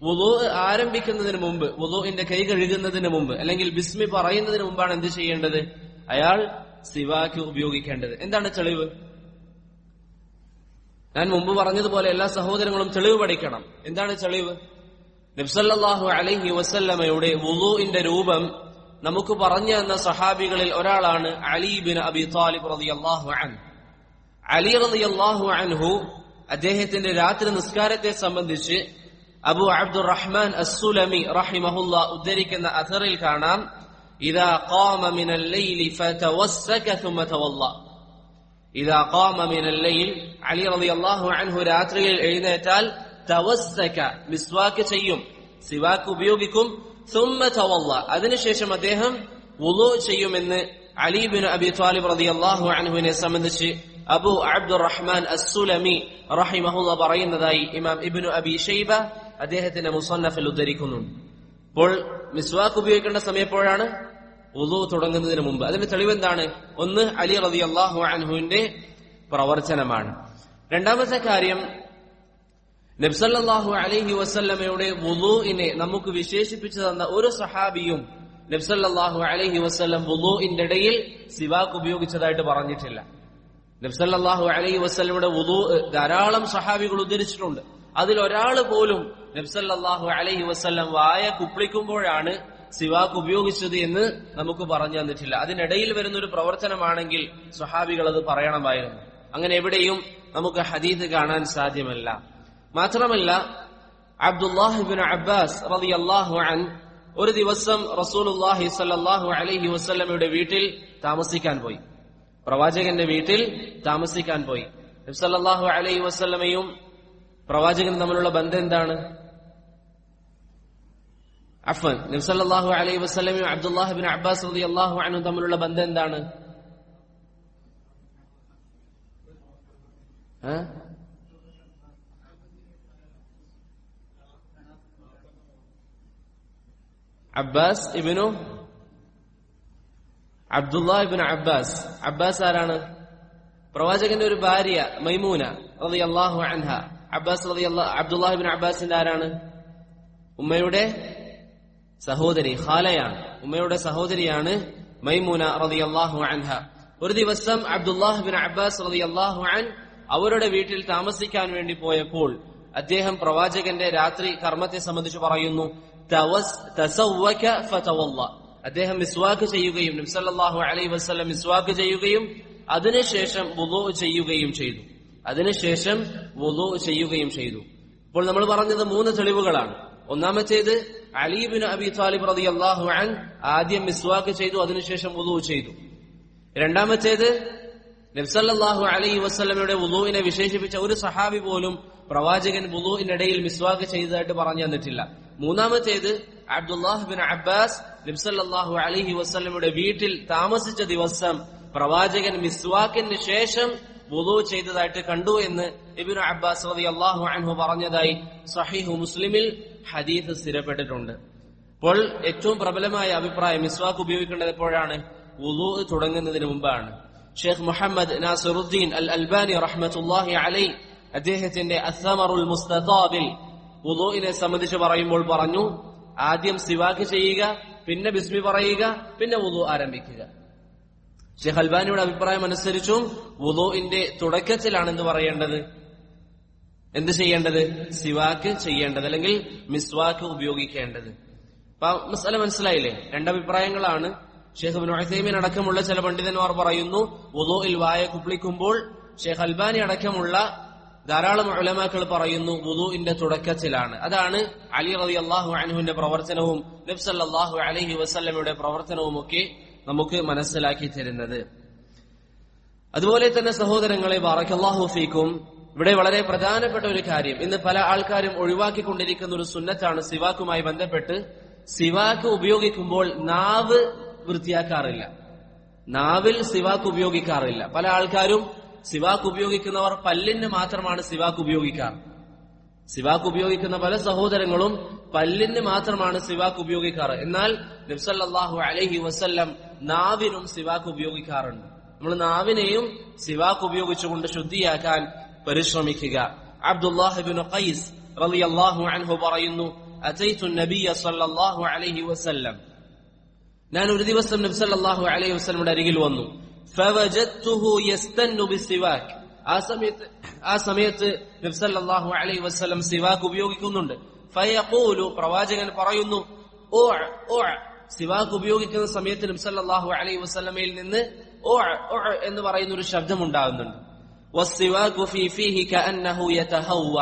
വുളൂ ആരംഭിക്കുന്നതിന് മുമ്പ്, വുളൂഇന്റെ കൈ കഴുകുന്നതിന് മുമ്പ് അല്ലെങ്കിൽ ബിസ്മി പറയുന്നതിന് മുമ്പാണ് എന്ത് ചെയ്യേണ്ടത്? അയാൾ സിവാക്ക് ഉപയോഗിക്കേണ്ടത്. എന്താണ് തെളിവ്? ഞാൻ മുമ്പ് പറഞ്ഞതുപോലെ എല്ലാ സഹോദരങ്ങളും തെളിവ് പഠിക്കണം. എന്താണ് തെളിവ്? നബി സല്ലല്ലാഹു അലൈഹി വസല്ലമയുടെ വുളൂഇന്റെ രൂപം നമുക്ക് പറഞ്ഞു തന്ന സഹാബികളിൽ ഒരാളാണ് അലി ബിൻ അബി ത്വാലിബ് റളിയല്ലാഹു അൻഹു. അലി റളിയല്ലാഹു അൻഹു അദ്ദേഹത്തിന്റെ രാത്രി നിസ്കാരത്തെ സംബന്ധിച്ച് അബു അബ്ദുറഹ്മാൻ അസ്സുലമി റഹിമഹുല്ല ഉദ്ധരിക്കുന്ന അഥറിൽ കാണാം, ഇദാ ഖാമ മിനൽ ലൈലി ഫതവസ്സക സുമ്മ തവല്ല. ഇദാ ഖാമ മിനൽ ലൈൽ, അലി റളിയല്ലാഹു അൻഹു രാത്രിയിൽ എഴുന്നേറ്റാൽ തവസ്സക മിസ്വാക്ക് ചെയ്യും, സിവാക്ക് ഉപയോഗിക്കും, സുമ്മ തവല്ല അതിനുശേഷം അദ്ദേഹം വുളു ചെയ്യുമെന്ന് അലി ബിൻ അബി ത്വാലിബ് റളിയല്ലാഹു അൻഹുവിനെ സംബന്ധിച്ച് അബു അബ്ദുറഹ്മാൻ അസ്സുലമി റഹിമഹുല്ല പറയുന്നതായി ഇമാം ഇബ്നു അബി ഷൈബ അദ്ദേഹത്തിന്റെ മുസന്നഫിൽ ഉദ്ധരിക്കുന്നുണ്ട്. അപ്പോൾ മിസ്വാക്ക് ഉപയോഗിക്കേണ്ട സമയം എപ്പോഴാണ്? വുളു തുടങ്ങുന്നതിന് മുമ്പ്. അതിന്റെ തെളിവെന്താണ്? ഒന്ന്, അലി റളിയല്ലാഹു അൻഹുവിന്റെ പ്രവർത്തനമാണ്. രണ്ടാമത്തെ കാര്യം, നബി സല്ലല്ലാഹു അലൈഹി വസല്ലമയുടെ വുളുഇനെ നമുക്ക് വിശേഷിപ്പിച്ചു തന്ന ഒരു സഹാബിയും നബി സല്ലല്ലാഹു അലൈഹി വസല്ലം വുളുഇന്റെ ഇടയിൽ സിവാക്ക് ഉപയോഗിച്ചതായിട്ട് പറഞ്ഞിട്ടില്ല. നബി സല്ലല്ലാഹു അലൈഹി വസല്ലമയുടെ വുളു ധാരാളം സഹാബികൾ ഉദ്ധരിച്ചിട്ടുണ്ട്. അതിലൊരാൾ പോലും നബി സല്ലല്ലാഹു അലൈഹി വസല്ലം വായ കുപ്പിളിക്കുമ്പോഴാണ് സിവാക്ക് ഉപയോഗിച്ചത് എന്ന് നമുക്ക് പറഞ്ഞു തന്നിട്ടില്ല. അതിനിടയിൽ വരുന്ന ഒരു പ്രവർത്തനമാണെങ്കിൽ സ്വഹാബികൾ അത് പറയണമായിരുന്നു. അങ്ങനെ എവിടെയും നമുക്ക് ഹദീസ് കാണാൻ സാധ്യമല്ല. മാത്രമല്ല, അബ്ദുല്ലാഹ് ഇബ്നു അബ്ബാസ് റളിയല്ലാഹു അൻഹു ഒരു ദിവസം റസൂലുള്ളാഹി സ്വല്ലല്ലാഹു അലൈഹി വസല്ലമയുടെ വീട്ടിൽ താമസിക്കാൻ പോയി. പ്രവാചകന്റെ വീട്ടിൽ താമസിക്കാൻ പോയി. നബി സല്ലല്ലാഹു അലൈഹി വസല്ലമയും പ്രവാചകനും തമ്മിലുള്ള ബന്ധം എന്താണ്? അഫ്വൻ, നബി സല്ലല്ലാഹു അലൈഹി വസല്ലമയും അബ്ദുല്ലാഹ് ഇബ്നു അബ്ബാസ് റളിയല്ലാഹു അൻഹു തമ്മിലുള്ള ബന്ധം എന്താണ്? Abbas ibn Abdullah ibn Abbas. Abbas ആരാണ്? പ്രവാചകന്റെ ഒരു ഭാര്യ മൈമൂന റളിയല്ലാഹു അൻഹ. അബ്ദുല്ലാഹ് ഇബ്നു അബ്ബാസിന്റെ ആരാണ്? ഉമ്മയുടെ സഹോദരി, ഖാലയാണ്. ഉമ്മയുടെ സഹോദരിയാണ് മൈമൂന റളിയല്ലാഹു അൻഹ. ഒരു ദിവസം അബ്ദുല്ലാഹ് ഇബ്നു അബ്ബാസ് റളിയല്ലാഹു അൻഹു അവരുടെ വീട്ടിൽ താമസിക്കാൻ വേണ്ടി പോയപ്പോൾ അദ്ദേഹം പ്രവാചകന്റെ രാത്രി കർമ്മത്തെ സംബന്ധിച്ച് പറയുന്നു, തസവ്വക ഫതവല്ല. അദ്ദേഹം മിസ്വാക്ക് ചെയ്യുകയും നബി സല്ലല്ലാഹു അലൈഹി വസല്ലം മിസ്വാക്ക് ചെയ്യുകയും അതിനുശേഷം വുളു ചെയ്യുകയും ചെയ്തു. ഇപ്പോൾ നമ്മൾ പറഞ്ഞത് 3 തെളിവുകളാണ്. ഒന്നാമത്തേത്, അലി ഇബ്നു അബി ത്വാലിബ് റളിയല്ലാഹു അൻഹു ആദ്യം മിസ്വാക്ക് ചെയ്തു, അതിനുശേഷം വുളു ചെയ്തു. രണ്ടാമത്തേത്, നബി സല്ലല്ലാഹു അലൈഹി വസല്ലമയുടെ വുളുവിനെ വിശേഷിപ്പിച്ച ഒരു സഹാബി പോലും പ്രവാചകൻ വുളുവിനിടയിൽ മിസ്വാക്ക് ചെയ്തതായിട്ട് പറഞ്ഞു തന്നിട്ടില്ല. മൂന്നാമത്തേത്, അബ്ദുല്ലാഹ് ഇബ്നു അബ്ബാസ് നബി സല്ലല്ലാഹു അലൈഹി വസല്ലമയുടെ വീട്ടിൽ താമസിച്ച ദിവസം പ്രവാചകൻ മിസ്വാക്കിന് ശേഷം വുളു ചെയ്തതായിട്ട് കണ്ടു എന്ന് ഇബ്നു അബ്ബാസ് റളിയല്ലാഹു അൻഹു പറഞ്ഞതായി സഹീഹ് മുസ്ലിമിൽ ഹദീസ് സ്ഥിരപ്പെട്ടിട്ടുണ്ട്. അപ്പോൾ ഏറ്റവും പ്രബലമായ അഭിപ്രായം മിസ്വാക്ക് ഉപയോഗിക്കേണ്ടത് എപ്പോഴാണ്? വുളു തുടങ്ങുന്നതിന് മുമ്പാണ്. ഷെയ്ഖ് മുഹമ്മദ് നാസിറുദ്ദീൻ അൽ അൽബാനി റഹ്മത്തുള്ളാഹി അലൈഹി അദ്ദേഹത്തിന്റെ അസ്സമറുൽ മുസ്തതാബിൽ വുളുഇനെ സംബന്ധിച്ച് പറയുമ്പോൾ പറഞ്ഞു, ആദ്യം സിവാക്ക് ചെയ്യുക, പിന്നെ ബിസ്മി പറയുക, പിന്നെ വുളു ആരംഭിക്കുക. ഷെയ്ഖ് അൽബാനിയുടെ അഭിപ്രായം അനുസരിച്ചും വുളുഇന്റെ തുടക്കത്തിലാണ് എന്ത് ചെയ്യേണ്ടത്? സിവാക്ക് ചെയ്യേണ്ടത്, അല്ലെങ്കിൽ മിസ്വാക്ക് ഉപയോഗിക്കേണ്ടത്. അപ്പൊ മസ്അല മനസ്സിലായില്ലേ? രണ്ടഭിപ്രായങ്ങളാണ്. ഷെയ്ഖ് ഇബ്നു ഉസൈമീൻ അടക്കമുള്ള ചില പണ്ഡിതന്മാർ പറയുന്നു വുളുഇൽ വായ കുപ്പിളിക്കുമ്പോൾ. ഷെയ്ഖ് അൽബാനി അടക്കമുള്ള ധാരാളം ഉലമാക്കൾ പറയുന്നു വുളുഇന്റെ തുടക്കത്തിലാണ്. അതാണ് അലി റളിയല്ലാഹു അൻഹുവിന്റെ പ്രവർത്തനവും നബി സല്ലല്ലാഹു അലൈഹി വസല്ലമയുടെ പ്രവർത്തനവും ഒക്കെ നമുക്ക് മനസ്സിലാക്കി തരുന്നത്. അതുപോലെ തന്നെ സഹോദരങ്ങളെ, ബാറക്കല്ലാഹു ഫീക്കും, ഇവിടെ വളരെ പ്രധാനപ്പെട്ട ഒരു കാര്യം, ഇന്ന് പല ആൾക്കാരും ഒഴിവാക്കിക്കൊണ്ടിരിക്കുന്ന ഒരു സുന്നത്താണ് സിവാക്കുമായി ബന്ധപ്പെട്ട്. സിവാക്ക് ഉപയോഗിക്കുമ്പോൾ നാവ് വൃത്തിയാക്കാറില്ല, നാവിൽ സിവാക്ക് ഉപയോഗിക്കാറില്ല. പല ആൾക്കാരും സിവാക്ക് ഉപയോഗിക്കുന്നവർ പല്ലിന് മാത്രമാണ് സിവാക്ക് ഉപയോഗിക്കാറ്. സിവാക്ക് ഉപയോഗിക്കുന്ന പല സഹോദരങ്ങളും പല്ലിന് മാത്രമാണ് സിവാക്ക് ഉപയോഗിക്കാറ്. എന്നാൽ നബി സല്ലല്ലാഹു അലൈഹി വസല്ലം നാവിനും സിവാക്ക് ഉപയോഗിക്കാറുണ്ട്. നമ്മൾ നാവിനെയും സിവാക്ക് ഉപയോഗിച്ചുകൊണ്ട് ശുദ്ധിയാക്കാൻ പരിശ്രമിക്കുക. അബ്ദുല്ലാഹ് ഇബ്നു ഖൈസ് റളിയല്ലാഹു അൻഹു പറയുന്നു, അതൈതു നബിയ സല്ലല്ലാഹു അലൈഹി വസല്ലം, ഞാൻ ഒരു ദിവസം നബി സല്ലല്ലാഹു അലൈഹി വസല്ലമയുടെ അരികിൽ വന്നു. ഫവജദ്തുഹു യസ്തന്നു ബിസിവാക്, ആ സമയത്ത് നബി സല്ലല്ലാഹു അലൈഹി വസല്ലം സിവാക്ക് ഉപയോഗിക്കുന്നുണ്ട്. ഫയഖൂലു, പ്രവാചകൻ പറയുന്നു, ഓ സിവാക്ക് ഉപയോഗിക്കുന്ന സമയത്ത് നബി സല്ലല്ലാഹു അലൈഹി വസല്ലമയിൽ നിന്ന് ഓ എന്ന് പറയുന്ന ഒരു ശബ്ദം ഉണ്ടാകുന്നുണ്ട്. വസ്സിവാകു ഫീ ഫീഹി കഅന്നഹു യതഹവ്വ,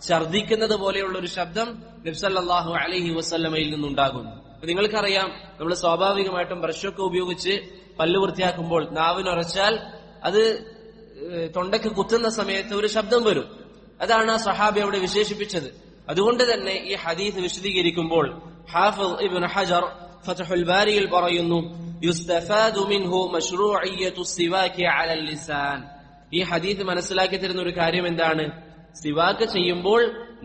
ഛർദിക്കുന്നത് പോലെയുള്ള ഒരു ശബ്ദം നബി സല്ലല്ലാഹു അലൈഹി വസല്ലമയിൽ നിന്നുണ്ടാകുന്നു. നിങ്ങൾക്കറിയാം, നമ്മൾ സ്വാഭാവികമായിട്ടും ബ്രഷൊക്കെ ഉപയോഗിച്ച് പല്ല് വൃത്തിയാക്കുമ്പോൾ നാവിനുറച്ചാൽ അത് തൊണ്ടയ്ക്ക് കുത്തുന്ന സമയത്ത് ഒരു ശബ്ദം വരും. അതാണ് ആ സഹാബി അവിടെ വിശേഷിപ്പിച്ചത്. അതുകൊണ്ട് തന്നെ ഈ ഹദീസ് വിശദീകരിക്കുമ്പോൾ ഹാഫിദ് ഇബ്നു ഹജർ ഫത്ഹുൽ ബാരിയിൽ പറയുന്നു, യുസ്തഫാദു മിൻഹു മശ്റൂഇയ്യത്തു സിവാകി അലൽ ലിസാൻ. ഈ ഹദീസ് മനസ്സിലാക്കി തരുന്ന ഒരു കാര്യം എന്താണ്? സിവാക്ക് ചെയ്യുമ്പോൾ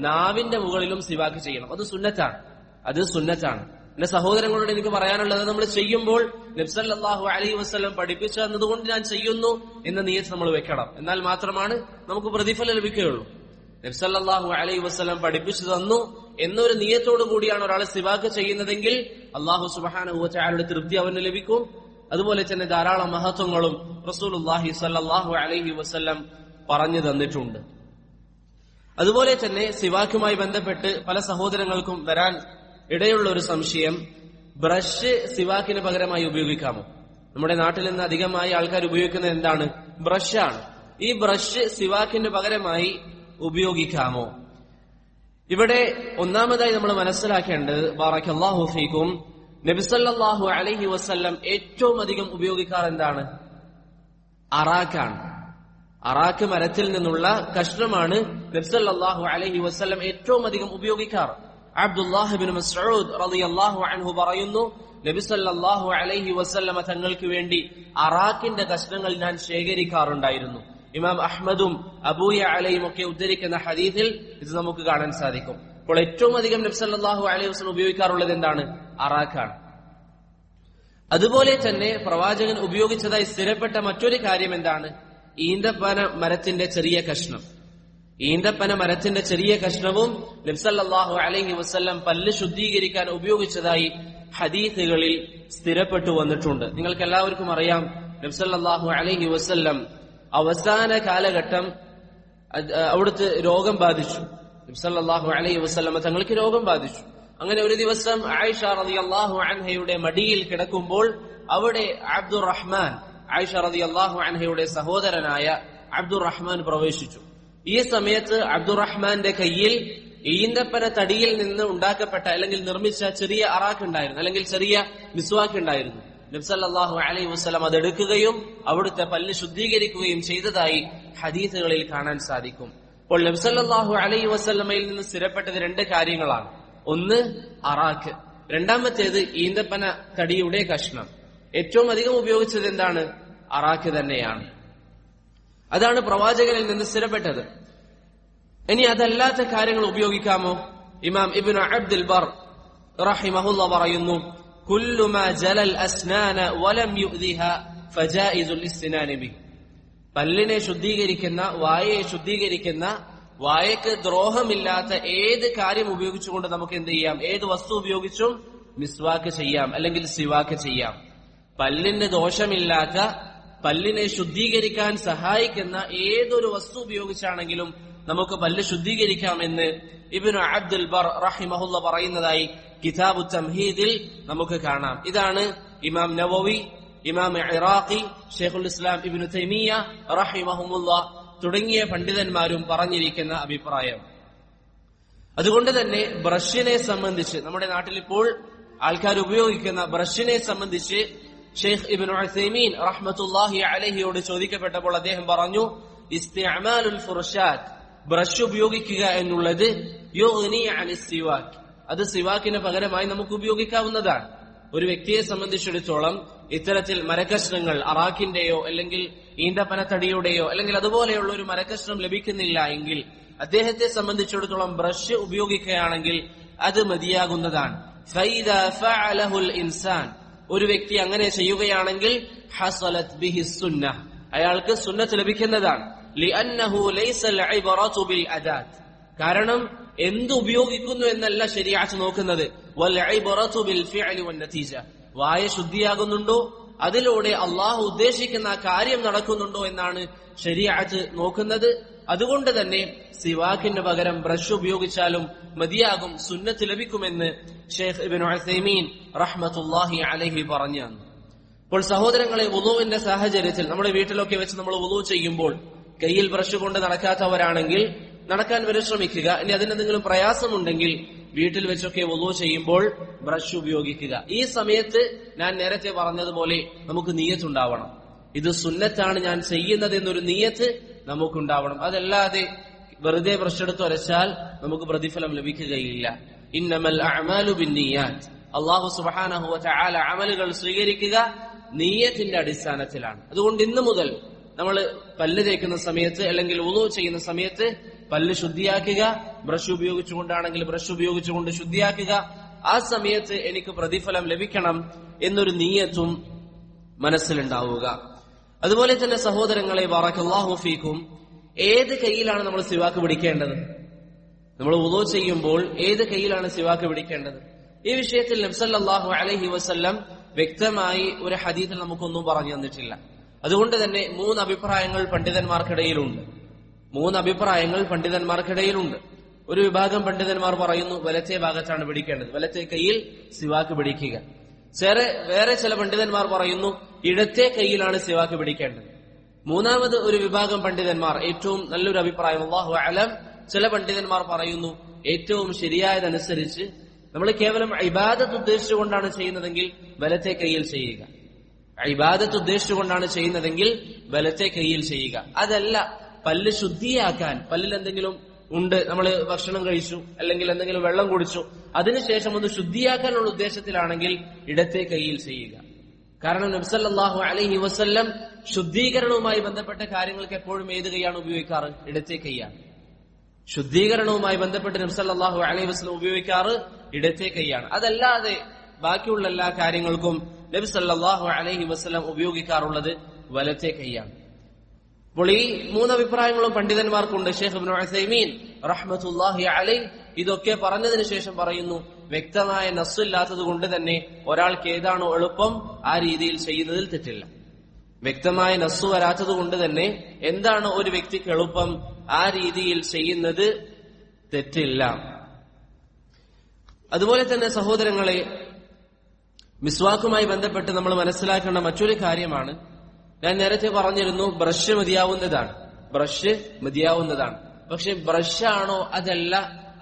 നാവിന്റെ മുകളിലും സിവാക്ക് ചെയ്യണം. അത് സുന്നത്താണ്. എന്റെ സഹോദരങ്ങളോട് എനിക്ക് പറയാനുള്ളത്, നമ്മൾ ചെയ്യുമ്പോൾ നബി സല്ലല്ലാഹു അലൈഹി വസല്ലം പഠിപ്പിച്ചു തന്നതുകൊണ്ട് ഞാൻ ചെയ്യുന്നു എന്ന നിയ്യത്ത് നമ്മൾ വെക്കണം. എന്നാൽ മാത്രമാണ് നമുക്ക് പ്രതിഫലം ലഭിക്കുകയുള്ളൂ. നബി സല്ലല്ലാഹു അലൈഹി വസല്ലം പഠിപ്പിച്ചു തന്നു എന്നൊരു നിയ്യത്തോടു കൂടിയാണ് ഒരാൾ സിവാക്ക് ചെയ്യുന്നതെങ്കിൽ അല്ലാഹു സുബ്ഹാനഹു വ തആലയുടെ തൃപ്തി അവന് ലഭിക്കും. അതുപോലെ തന്നെ ധാരാളം മഹത്വങ്ങളും റസൂലുള്ളാഹി സ്വല്ലല്ലാഹു അലൈഹി വസല്ലം പറഞ്ഞു തന്നിട്ടുണ്ട്. അതുപോലെ തന്നെ സിവാക്കുമായി ബന്ധപ്പെട്ട് പല സഹോദരങ്ങൾക്കും വരാൻ ഇടയുള്ള ഒരു സംശയം, ബ്രഷ് സിവാക്കിന് പകരമായി ഉപയോഗിക്കാമോ? നമ്മുടെ നാട്ടിൽ നിന്ന് അധികമായി ആൾക്കാർ ഉപയോഗിക്കുന്നത് എന്താണ്? ബ്രഷാണ്. ഈ ബ്രഷ് സിവാക്കിന് പകരമായി ഉപയോഗിക്കാമോ? ഇവിടെ ഒന്നാമതായി നമ്മൾ മനസ്സിലാക്കേണ്ടത്, ബാറക്കല്ലാഹു ഫീക്കും, നബി സല്ലല്ലാഹു അലൈഹി വസല്ലം ഏറ്റവും അധികം ഉപയോഗിക്കാറ് എന്താണ്? അറാഖാണ്. അറാഖ് മരത്തിൽ നിന്നുള്ള കഷ്ണമാണ് നബി സല്ലല്ലാഹു അലൈഹി വസല്ലം ഏറ്റവും അധികം ഉപയോഗിക്കാറ്. അബ്ദുല്ലാഹ് ഇബ്നു മസ്ഊദ് റളിയല്ലാഹു അൻഹു പറയുന്നു, നബി സല്ലല്ലാഹു അലൈഹി വസല്ലമ തങ്ങൾക്ക് വേണ്ടി അറാഖിന്റെ കഷ്ണങ്ങൾ ഞാൻ ശേഖരിക്കാറുണ്ടായിരുന്നു. ഇമാം അഹ്മദും അബൂ യഅലയും ഒക്കെ ഉദ്ധരിക്കുന്ന ഹദീസിൽ ഇത് നമുക്ക് കാണാൻ സാധിക്കും. അപ്പോൾ ഏറ്റവും അധികം നബി സല്ലല്ലാഹു അലൈഹി വസല്ലം ഉപയോഗിക്കാറുള്ളത് എന്താണ്? അറാഖാണ്. അതുപോലെ തന്നെ പ്രവാചകൻ ഉപയോഗിച്ചതായി സ്ഥിരപ്പെട്ട മറ്റൊരു കാര്യം എന്താണ്? ഈന്തപ്പന മരത്തിന്റെ ചെറിയ കഷ്ണം. ഈന്തപ്പന മരത്തിന്റെ ചെറിയ കഷ്ണവും നബി സല്ലല്ലാഹു അലൈഹി വസല്ലം പല്ല് ശുദ്ധീകരിക്കാൻ ഉപയോഗിച്ചതായി ഹദീസുകളിൽ സ്ഥിരപ്പെട്ടു വന്നിട്ടുണ്ട്. നിങ്ങൾക്ക് എല്ലാവർക്കും അറിയാം, നബി സല്ലല്ലാഹു അലൈഹി വസല്ലം അവസാന കാലഘട്ടം അവിടുത്തെ രോഗം ബാധിച്ചു. നബി സല്ലല്ലാഹു അലൈഹി വസല്ലം തങ്ങൾക്ക് രോഗം ബാധിച്ചു. അങ്ങനെ ഒരു ദിവസം ആയിഷ റളിയല്ലാഹു അൻഹയുടെ മടിയിൽ കിടക്കുമ്പോൾ അവിടെ അബ്ദുറഹ്മാൻ, ആയിഷ റളിയല്ലാഹു അൻഹയുടെ സഹോദരനായ അബ്ദുറഹ്മാൻ പ്രവേശിച്ചു. ഈ സമയത്ത് അബ്ദുറഹ്മാന്റെ കയ്യിൽ ഈന്തപ്പന തടിയിൽ നിന്ന് ഉണ്ടാക്കപ്പെട്ട അല്ലെങ്കിൽ നിർമ്മിച്ച ചെറിയ അറാഖ് ഉണ്ടായിരുന്നു, അല്ലെങ്കിൽ ചെറിയ മിസ്വാക്ക് ഉണ്ടായിരുന്നു. നബി സല്ലല്ലാഹു അലൈഹി വസല്ലം അതെടുക്കുകയും അവിടുത്തെ പല്ല് ശുദ്ധീകരിക്കുകയും ചെയ്തതായി ഹദീസുകളിൽ കാണാൻ സാധിക്കും. അപ്പോൾ നബി സല്ലല്ലാഹു അലൈഹി വസല്ലമയിൽ നിന്ന് സ്ഥിരപ്പെട്ടത് രണ്ട് കാര്യങ്ങളാണ്. ഒന്ന് അറാഖ്, രണ്ടാമത്തേത് ഈന്തപ്പന തടിയുടെ കഷ്ണം. ഏറ്റവും അധികം ഉപയോഗിച്ചത് എന്താണ്? അറാഖ് തന്നെയാണ്. അതാണ് പ്രവാചകനിൽ നിന്ന് സ്ഥിരപ്പെട്ടത്. ഇനി അതല്ലാത്ത കാര്യങ്ങൾ ഉപയോഗിക്കാമോ? ഇമാം ഇബ്നു അബ്ദുൽ ബർ റഹിമഹുല്ലാ പറയുന്നു, കുല്ലു മാ ജലൽ അസ്നാന വലം യുഅ്ദിഹാ ഫജായിസുൽ ഇസ്തിനാന ബിഹി. പല്ലിനെ ശുദ്ധീകരിക്കുന്ന, വായയെ ശുദ്ധീകരിക്കുന്ന, വായക്ക് ദ്രോഹമില്ലാത്ത ഏത് കാര്യം ഉപയോഗിച്ചുകൊണ്ട് നമുക്ക് എന്ത് ചെയ്യാം? ഏത് വസ്തു ഉപയോഗിച്ചും മിസ്വാക്ക് ചെയ്യാം, അല്ലെങ്കിൽ സിവാക്ക് ചെയ്യാം. പല്ലിന് ദോഷമില്ലാത്ത, പല്ലിനെ ശുദ്ധീകരിക്കാൻ സഹായിക്കുന്ന ഏതൊരു വസ്തു ഉപയോഗിച്ചാണെങ്കിലും നമുക്ക് പല്ല് ശുദ്ധീകരിക്കാമെന്ന് ഇബ്നു അബ്ദുൽ ബർ റഹിമഹുല്ല പറയുന്നതായി കിതാബു തംഹീദിൽ നമുക്ക് കാണാം. ഇതാണ് ഇമാം നവവി, ഇമാം ഇറാഖി, ഷെയ്ഖുൽ ഇസ്ലാം ഇബ്നു തൈമിയ്യ റഹിമഹുമുല്ല തുടങ്ങിയ പണ്ഡിതന്മാരും പറഞ്ഞിരിക്കുന്ന അഭിപ്രായം. അതുകൊണ്ട് തന്നെ ബ്രഷിനെ സംബന്ധിച്ച്, നമ്മുടെ നാട്ടിൽ ഇപ്പോൾ ആൾക്കാർ ഉപയോഗിക്കുന്ന ബ്രഷിനെ സംബന്ധിച്ച് ഷെയ്ഖ് ഇബ്നു ഉസൈമീൻ റഹ്മത്തുള്ളാഹി അലൈഹിയോട് ചോദിക്കപ്പെട്ടപ്പോൾ അദ്ദേഹം പറഞ്ഞു, ഇസ്തിഅമാലുൽ ഫുർഷാത്ത്, ബ്രഷ് ഉപയോഗിക്കുക എന്നുള്ളത് യുഗ്നി അനിസ് സിവാക്ക്, അത് സിവാക്കിന് പകരമായി നമുക്ക് ഉപയോഗിക്കാവുന്നതാണ്. ഒരു വ്യക്തിയെ സംബന്ധിച്ചിടത്തോളം ഇത്തരത്തിൽ മരക്കഷ്ണങ്ങൾ, അറാഖിന്റെയോ അല്ലെങ്കിൽ ഈന്തപ്പനത്തടിയുടെയോ അല്ലെങ്കിൽ അതുപോലെയുള്ള ഒരു മരക്കഷ്ണം ലഭിക്കുന്നില്ല എങ്കിൽ അദ്ദേഹത്തെ സംബന്ധിച്ചിടത്തോളം ബ്രഷ് ഉപയോഗിക്കുകയാണെങ്കിൽ അത് മതിയാകുന്നതാണ്. ഫൈദാ ഫഅലഹുൽ ഇൻസാൻ, ഒരു വ്യക്തി അങ്ങനെ ചെയ്യുകയാണെങ്കിൽ ഹസലത് ബിഹി സുന്നഹ്, അയാൾക്ക് സുന്നത്ത് ലഭിക്കുന്നതാണ്. ലിഅന്നഹു ലൈസൽ ഇബ്റതു ബിൽ അദാത്ത്, കാരണം എന്ത് ഉപയോഗിക്കുന്നു എന്നല്ല ശരീഅത്ത് നോക്കുന്നത്. വൽ ഇബ്റതു ബിൽ ഫിഅലി വൻ നതീജ, വായ ശുദ്ധിയാകുന്നുണ്ടോ, അതിലൂടെ അള്ളാഹു ഉദ്ദേശിക്കുന്ന കാര്യം നടക്കുന്നുണ്ടോ എന്നാണ് ശരീഅത്ത് നോക്കുന്നത്. അതുകൊണ്ട് തന്നെ സിവാക്കിന് പകരം ബ്രഷ് ഉപയോഗിച്ചാലും മതിയാകും, സുന്നത്ത് ലഭിക്കുമെന്ന് ഷെയ്ഖ് ഇബ്നു ഉസൈമീൻ റഹ്മത്തുള്ളാഹി അലൈഹി പറഞ്ഞു. അപ്പോൾ സഹോദരങ്ങളെ, വുളൂവിന്റെ സാഹചര്യത്തിൽ നമ്മുടെ വീട്ടിലൊക്കെ വെച്ച് നമ്മൾ വുളൂ ചെയ്യുമ്പോൾ കയ്യിൽ ബ്രഷ് കൊണ്ട് നടക്കാത്തവരാണെങ്കിൽ നടക്കാൻ പരിശ്രമിക്കുക. ഇനി അതിനെന്തെങ്കിലും പ്രയാസമുണ്ടെങ്കിൽ വീട്ടിൽ വെച്ചൊക്കെ വുളൂ ചെയ്യുമ്പോൾ ബ്രഷ് ഉപയോഗിക്കുക. ഈ സമയത്ത് ഞാൻ നേരത്തെ പറഞ്ഞതുപോലെ നമുക്ക് നിയ്യത്തുണ്ടാവണം. ഇത് സുന്നത്താണ് ഞാൻ ചെയ്യുന്നത് എന്നൊരു നിയ്യത്ത് നമുക്കുണ്ടാവണം. അതല്ലാതെ വെറുതെ ബ്രഷ് എടുത്ത് വരച്ചാൽ നമുക്ക് പ്രതിഫലം ലഭിക്കുകയില്ല. ഇന്നമൽ അഅ്മാലു ബിന്നിയ്യാത്ത്. അല്ലാഹു സുബ്ഹാനഹു വ തആല അമലുകൾ സ്വീകരിക്കുക നിയ്യത്തിന്റെ അടിസ്ഥാനത്തിലാണ്. അതുകൊണ്ട് ഇന്നു മുതൽ നമ്മൾ പല്ല് തേക്കുന്ന സമയത്ത് അല്ലെങ്കിൽ വുളൂ ചെയ്യുന്ന സമയത്ത് പല്ല് ശുദ്ധിയാക്കുക, ബ്രഷ് ഉപയോഗിച്ചുകൊണ്ടാണെങ്കിൽ ബ്രഷ് ഉപയോഗിച്ചുകൊണ്ട് ശുദ്ധിയാക്കുക. ആ സമയത്ത് എനിക്ക് പ്രതിഫലം ലഭിക്കണം എന്നൊരു നിയ്യത്തും മനസ്സിലുണ്ടാവുക. അതുപോലെ തന്നെ സഹോദരങ്ങളെ, ബറകല്ലാഹു ഫീക്കും, ഏത് കൈയിലാണ് നമ്മൾ സിവാക്ക് പിടിക്കേണ്ടത്? നമ്മൾ വുളൂ ചെയ്യുമ്പോൾ ഏത് കൈയിലാണ് സിവാക്ക് പിടിക്കേണ്ടത്? ഈ വിഷയത്തിൽ നബി സല്ലല്ലാഹു അലൈഹി വസല്ലം വ്യക്തമായി ഒരു ഹദീസിൽ നമുക്കൊന്നും പറഞ്ഞു തന്നിട്ടില്ല. അതുകൊണ്ട് തന്നെ മൂന്ന് അഭിപ്രായങ്ങൾ പണ്ഡിതന്മാർക്കിടയിലുണ്ട്. ഒരു വിഭാഗം പണ്ഡിതന്മാർ പറയുന്നു വലത്തെ ഭാഗത്താണ് പിടിക്കേണ്ടത്, വലത്തെ കൈയിൽ സിവാക്ക് പിടിക്കുക. വേറെ ചില പണ്ഡിതന്മാർ പറയുന്നു ഇടത്തെ കൈയിലാണ് സിവാക്ക് പിടിക്കേണ്ടത്. മൂന്നാമത് ഒരു വിഭാഗം പണ്ഡിതന്മാർ, ഏറ്റവും നല്ലൊരു അഭിപ്രായം അല്ലാഹു അലം, ചില പണ്ഡിതന്മാർ പറയുന്നു ഏറ്റവും ശരിയായതനുസരിച്ച് നമ്മൾ കേവലം ഇബാദത്ത് ഉദ്ദേശിച്ചുകൊണ്ടാണ് ചെയ്യുന്നതെങ്കിൽ വലത്തെ കൈയിൽ ചെയ്യുക. ഇബാദത്ത് ഉദ്ദേശിച്ചുകൊണ്ടാണ് ചെയ്യുന്നതെങ്കിൽ വലത്തെ കൈയിൽ ചെയ്യുക. അതല്ല, പല്ല് ശുദ്ധിയാക്കാൻ, പല്ലിൽ എന്തെങ്കിലും ഉണ്ട്, നമ്മൾ ഭക്ഷണം കഴിച്ചു അല്ലെങ്കിൽ എന്തെങ്കിലും വെള്ളം കുടിച്ചു, അതിനുശേഷം ഒന്ന് ശുദ്ധിയാക്കാനുള്ള ഉദ്ദേശത്തിലാണെങ്കിൽ ഇടത്തെ കൈയിൽ ചെയ്യുക. കാരണം നബി സല്ലല്ലാഹു അലൈഹി വസല്ലം ശുദ്ധീകരണവുമായി ബന്ധപ്പെട്ട കാര്യങ്ങൾക്ക് എപ്പോഴും ഏത് കൈയാണ് ഉപയോഗിക്കാറ്? ഇടത്തെ കൈയാണ്. ശുദ്ധീകരണവുമായി ബന്ധപ്പെട്ട് നബി സല്ലല്ലാഹു അലൈഹി വസല്ലം ഉപയോഗിക്കാറ് ഇടത്തെ കൈയാണ്. അതല്ലാതെ ബാക്കിയുള്ള എല്ലാ കാര്യങ്ങൾക്കും നബി സല്ലല്ലാഹു അലൈഹി വസല്ലം ഉപയോഗിക്കാറുള്ളത് വലത്തെ കൈയാണ്. അപ്പോൾ ഈ മൂന്ന് അഭിപ്രായങ്ങളും പണ്ഡിതന്മാർക്കുണ്ട്. ഷെയ്ഖ് ഇബ്നു ഉസൈമീൻ റഹ്മത്തുള്ളാഹി അലൈഹി ഇതൊക്കെ പറഞ്ഞതിന് ശേഷം പറയുന്നു, വ്യക്തമായ നസ്സില്ലാത്തത് കൊണ്ട് തന്നെ ഒരാൾക്ക് ഏതാണോ എളുപ്പം ആ രീതിയിൽ ചെയ്യുന്നതിൽ തെറ്റില്ല. വ്യക്തമായ നസ്സു വരാത്തത് കൊണ്ട് തന്നെ എന്താണ് ഒരു വ്യക്തിക്ക് എളുപ്പം ആ രീതിയിൽ ചെയ്യുന്നത് തെറ്റില്ല. അതുപോലെ തന്നെ സഹോദരങ്ങളെ, മിസ്വാക്കുമായി ബന്ധപ്പെട്ട് നമ്മൾ മനസ്സിലാക്കേണ്ട മറ്റൊരു കാര്യമാണ്, ഞാൻ നേരത്തെ പറഞ്ഞിരുന്നു ബ്രഷ് മതിയാവുന്നതാണ്. പക്ഷെ ബ്രഷാണോ അതല്ല